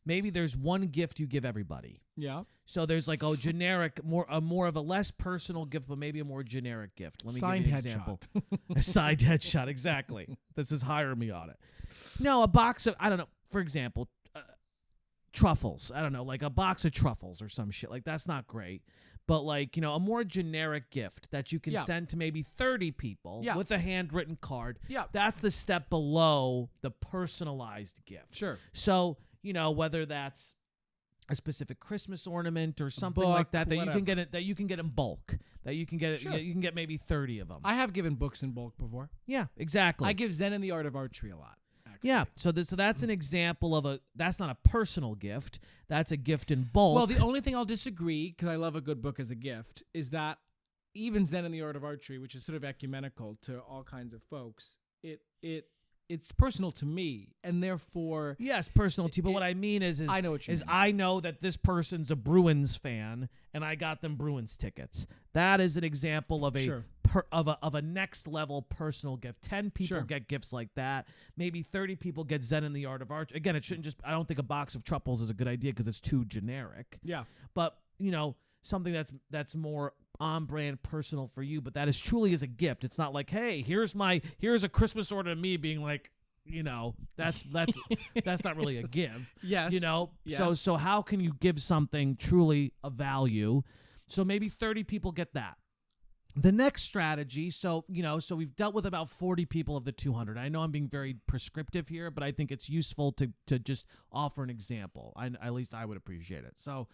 maybe there's one gift you give everybody. Yeah. So there's generic, more of a less personal gift, but maybe a more generic gift. Let me signed give you an example. A signed headshot, exactly. This is hire me on it. No, a box of, I don't know, for example, truffles. I don't know, a box of truffles or some shit. That's not great. But a more generic gift that you can send to maybe 30 people with a handwritten card. Yeah. That's the step below the personalized gift. Sure. So, whether that's a specific Christmas ornament or something book, like that you whatever. can get it, that you can get in bulk, that you can get Sure. you can get maybe 30 of them. I have given books in bulk before. Yeah, exactly. I give Zen and the Art of Archery a lot. Actually. Yeah, so that's an example of that's not a personal gift. That's a gift in bulk. Well, the only thing I'll disagree, because I love a good book as a gift, is that even Zen and the Art of Archery, which is sort of ecumenical to all kinds of folks, it's personal to me, and therefore yes, personal to you. But what I mean is I know what you mean. I know that this person's a Bruins fan, and I got them Bruins tickets. That is an example of Sure. of a next level personal gift. 10 people Sure. get gifts like that. Maybe 30 people get Zen and the Art of Archery. Again, it shouldn't just. I don't think a box of truffles is a good idea because it's too generic. Yeah. But something that's more on brand, personal for you, but that is truly is a gift. It's not like, hey, here's a Christmas order to me, being like, that's not really a give. Yes. Yes. So how can you give something truly a value? So maybe 30 people get that. The next strategy, so we've dealt with about 40 people of the 200. I know I'm being very prescriptive here, but I think it's useful to just offer an example. At least I would appreciate it. So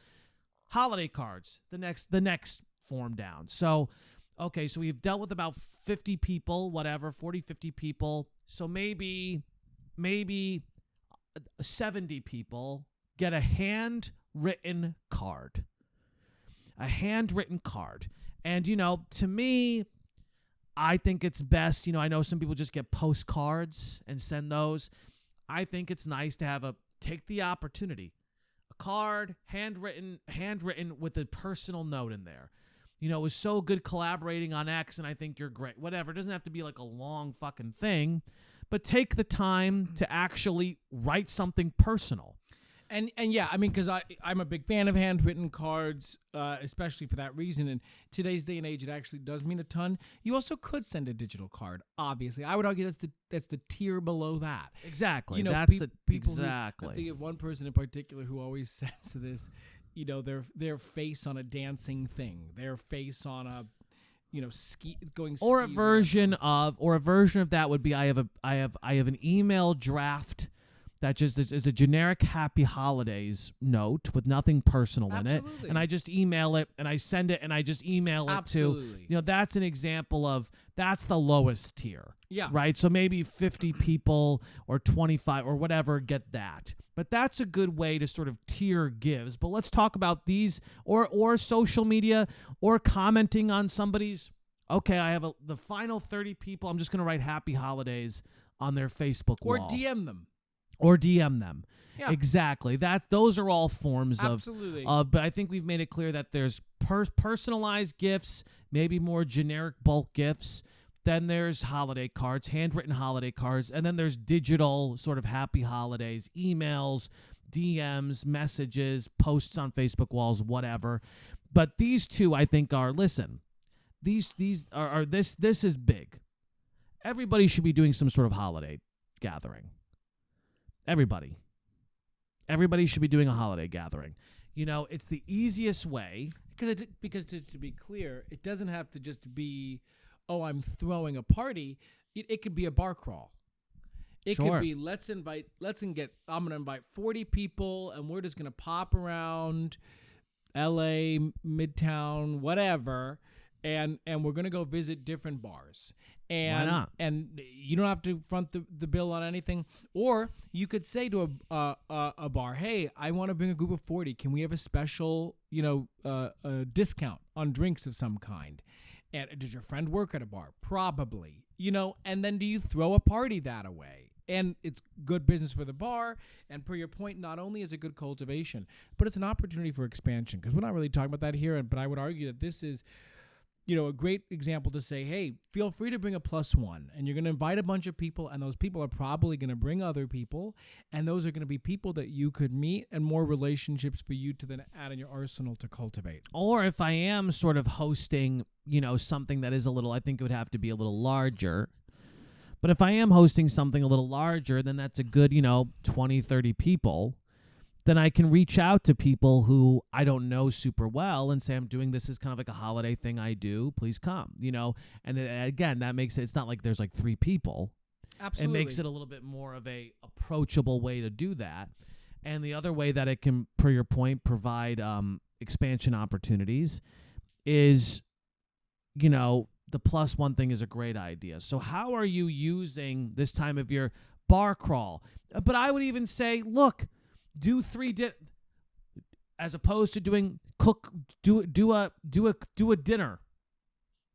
holiday cards, the next form down. So, okay, so we've dealt with about 50 people, whatever, 40, 50 people. So maybe 70 people get a handwritten card. A handwritten card. And, to me, I think it's best, I know some people just get postcards and send those. I think it's nice to take the opportunity. Card, handwritten with a personal note in there. It was so good collaborating on X, and I think you're great. Whatever. It doesn't have to be like a long fucking thing, but take the time to actually write something personal. And yeah, I mean, because I'm a big fan of handwritten cards, especially for that reason. And today's day and age, it actually does mean a ton. You also could send a digital card. Obviously, I would argue that's the tier below that. Exactly. That's the people exactly. I think of one person in particular who always says this. Their face on a dancing thing, their face on a going ski, or a version of that would be I have an email draft that just is a generic happy holidays note with nothing personal in it, and I just email it and I send it and I just email it to that's an example of that's the lowest tier. Yeah. Right. So maybe 50 people or 25 or whatever get that. But that's a good way to sort of tier gives. But let's talk about these or social media or commenting on somebody's. Okay, I have the final 30 people. I'm just going to write happy holidays on their Facebook wall. Or DM them. Yeah. Exactly. Those are all forms Absolutely. But I think we've made it clear that there's personalized gifts, maybe more generic bulk gifts. Then there's holiday cards, handwritten holiday cards, and then there's digital sort of happy holidays, emails, DMs, messages, posts on Facebook walls, whatever. But these two, I think, these is big. Everybody should be doing some sort of holiday gathering. Everybody should be doing a holiday gathering. It's the easiest way. Because to be clear, it doesn't have to just be, oh, I'm throwing a party. It could be a bar crawl. It could be I'm going to invite 40 people and we're just going to pop around LA, Midtown, whatever. And we're going to go visit different bars. And, why not? And you don't have to front the bill on anything. Or you could say to a bar, hey, I want to bring a group of 40. Can we have a special, discount on drinks of some kind? And does your friend work at a bar? Probably. And then do you throw a party that away? And it's good business for the bar. And per your point, not only is it good cultivation, but it's an opportunity for expansion. Because we're not really talking about that here. But I would argue that this is a great example to say, hey, feel free to bring a +1, and you're going to invite a bunch of people, and those people are probably going to bring other people, and those are going to be people that you could meet and more relationships for you to then add in your arsenal to cultivate. Or if I am sort of hosting, something that is I think it would have to be a little larger. But if I am hosting something a little larger, then that's a good, 20, 30 people. Then I can reach out to people who I don't know super well and say, I'm doing this as kind of like a holiday thing I do. Please come, And again, that makes it's not like there's like 3 people. Absolutely. It makes it a little bit more of a approachable way to do that. And the other way that it can, per your point, provide expansion opportunities is, the plus one thing is a great idea. So how are you using this time of year? Bar crawl. But I would even say, look, do 3 as opposed to do a dinner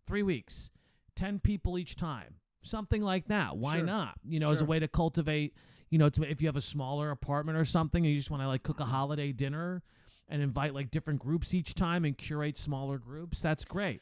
3 weeks, 10 people each time, something like that. Why not? As a way to cultivate, if you have a smaller apartment or something and you just want to like cook a holiday dinner and invite like different groups each time and curate smaller groups, that's great.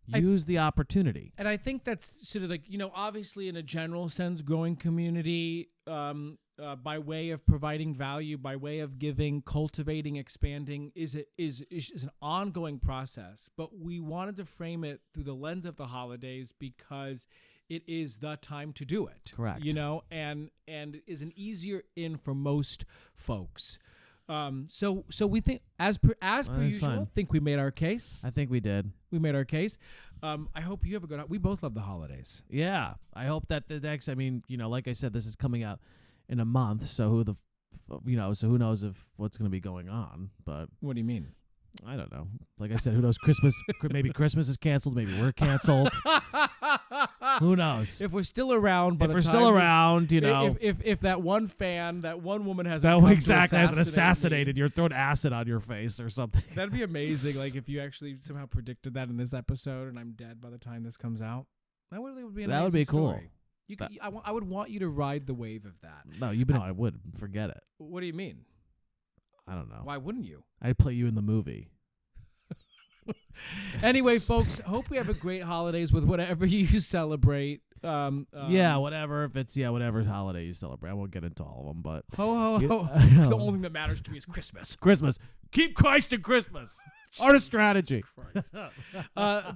Use the opportunity. And I think that's sort of like, obviously in a general sense, growing community by way of providing value, by way of giving, cultivating, expanding is an ongoing process. But we wanted to frame it through the lens of the holidays because it is the time to do it. Correct. And is an easier in for most folks. So we think as per usual, fine. think we made our case. I think we did. We made our case. I hope you have a good. We both love the holidays. Yeah, I hope that the next. I mean, like I said, this is coming out in a month, so who knows if what's going to be going on? But What do you mean? I don't know. Like I said, who knows? Maybe Christmas is canceled. Maybe we're canceled. Who knows? If we're still around, if we're still around, if that one fan, that one woman has assassinated, you're throwing acid on your face or something. That'd be amazing. Like if you actually somehow predicted that in this episode, and I'm dead by the time this comes out. That would be an amazing would be cool. story. I would want you to ride the wave of that. No, I would forget it. What do you mean? I don't know. Why wouldn't you? I'd play you in the movie. Anyway, folks, hope we have a great holidays with whatever you celebrate. Whatever. If it's whatever holiday you celebrate, I won't get into all of them. But ho ho ho! Because the only thing that matters to me is Christmas. Christmas. Keep Christ in Christmas. Art of strategy.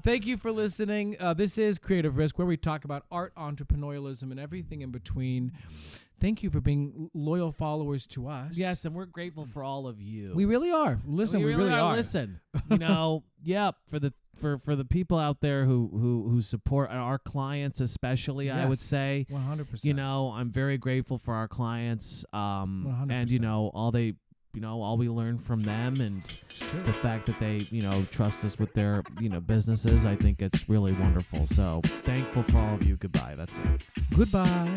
Thank you for listening. This is Creative Risk, where we talk about art, entrepreneurialism, and everything in between. Thank you for being loyal followers to us. Yes, and we're grateful for all of you. We really are. Listen, we really are. Listen, for the people out there who support our clients, especially, yes, I would say, 100%. I'm very grateful for our clients. 100%. And all we learn from them, and the fact that they trust us with their businesses, I think it's really wonderful. So thankful for all of you. Goodbye. That's it. Goodbye.